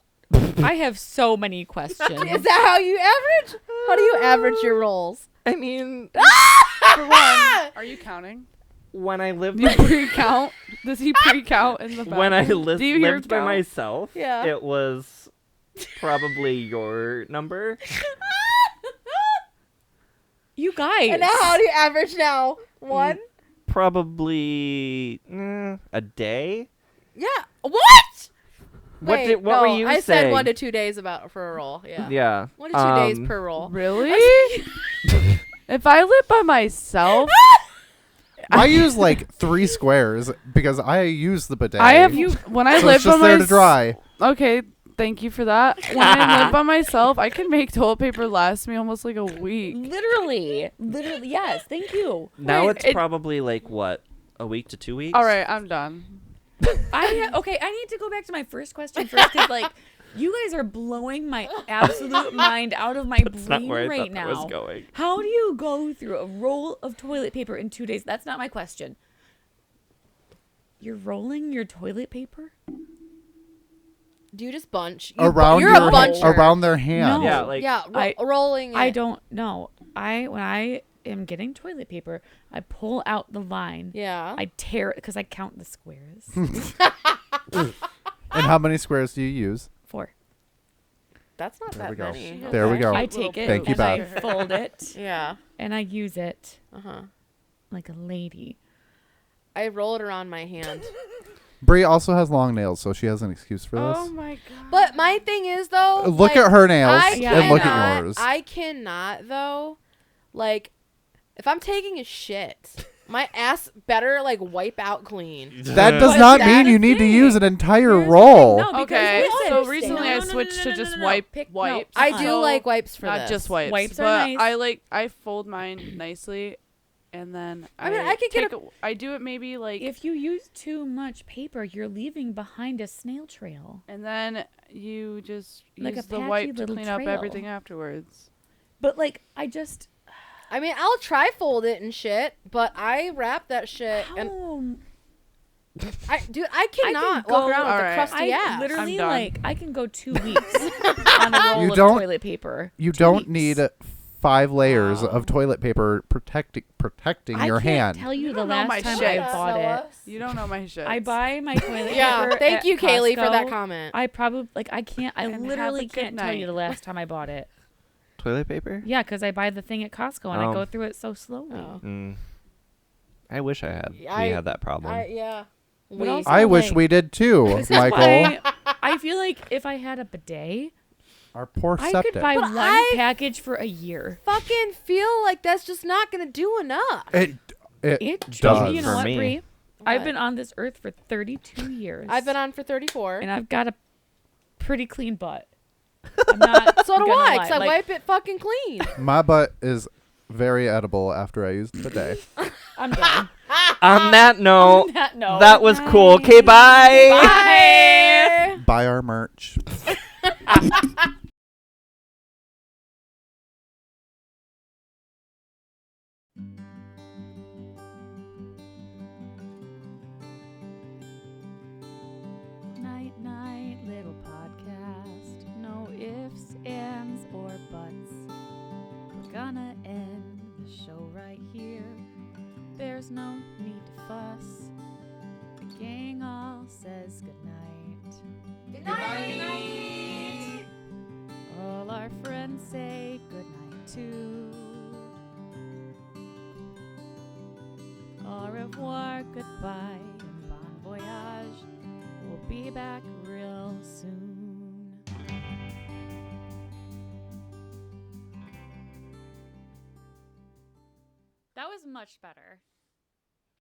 I have so many questions. Is that how you average? How do you average your rolls? I mean, For one, are you counting? when I lived Do you pre-count? Does he pre-count in the bathroom? when I Do you hear lived by count? myself, Yeah. it was probably your number. You guys. And now how do you average now? One? Probably a day. Yeah. What? What Wait, did? What no, were you I saying? said 1 to 2 days about for a roll. Yeah. Yeah. 1 to 2 days per roll. Really? If I live by myself, I use like 3 squares because I use the bidet. I have you when I so live it's just by there to dry. Okay, thank you for that. When I live by myself, I can make toilet paper last me almost like a week. Literally, yes. Thank you. Now Wait, it's probably like what, a week to 2 weeks. All right, I'm done. I need to go back to my first question first because like you guys are blowing my absolute mind out of my That's not brain where I right thought that now. was going. How do you go through a roll of toilet paper in 2 days? That's not my question. You're rolling your toilet paper? Do you just bunch? Around you're a buncher. around their hand. No. Yeah, like Yeah, I- rolling. I it. don't know. When I am getting toilet paper, I pull out the line. Yeah. I tear it because I count the squares. And how many squares do you use? 4. That's not There that we go. many. There we go. I take it Thank you, and I Beth. fold it Yeah. and I use it Uh huh. like a lady. I roll it around my hand. Brie also has long nails, so she has an excuse for this. Oh my god. But my thing is though, Look like, at her nails I and look at cannot- yours. I cannot though, like, if I'm taking a shit, my ass better like wipe out clean. That does But not that's mean the you need to thing. use an entire Here's the roll. thing. No, because Okay, listen, so recently no, I no, no, switched no, to no, just no, no. wipes. No, I do So, like wipes for not this. just wipes. Wipes are but nice. I fold mine nicely, and then I mean, I could get take I do it maybe like, If you use too much paper, you're leaving behind a snail trail. and then you just Like use a the patchy wipe to little clean up trail. everything afterwards. But like, I mean, I'll try fold it and shit, but I wrap that shit and I cannot go- walk around with a Alright. crusty I ass. literally I'm done. like I can go 2 weeks on a roll You of don't- toilet paper. You 2 don't weeks. need 5 layers Wow. of toilet paper protecting I your can't hand. tell you You the don't know last my time shit. I bought it. You don't know my shit. I buy my toilet Yeah, paper. thank at you, Kaylee, for that Costco. comment. I probably I can't. I And have a literally good can't tell you night. the last time I bought it. toilet paper. Yeah, because I buy the thing at Costco and I Oh. go through it so slowly. Oh. I wish I had. I- we had that problem. Yeah. But We, also- I wish like- we did too, This is Michael. why I feel like if I had a bidet, Our poor I septic. could buy But one I- package for a year. fucking feel like that's just not gonna do enough. It It does. You know For what, me. Bree? I've What? been on this earth for 32 years. I've been on for 34. and I've got a pretty clean butt. I'm not So do gonna I, lie. because I Like, wipe it fucking clean. My butt is very edible after I used the bidet. I'm done. On that note, On that note, that was cool. Okay, bye. Bye. Buy our merch. Night, night, little podcast. No ifs, ands, or buts. We're gonna end the show right here. There's no need to fuss. The gang all says goodnight. Good night. All our friends say goodnight too. Au revoir, goodbye, and bon voyage. We'll be back real soon. That was much better.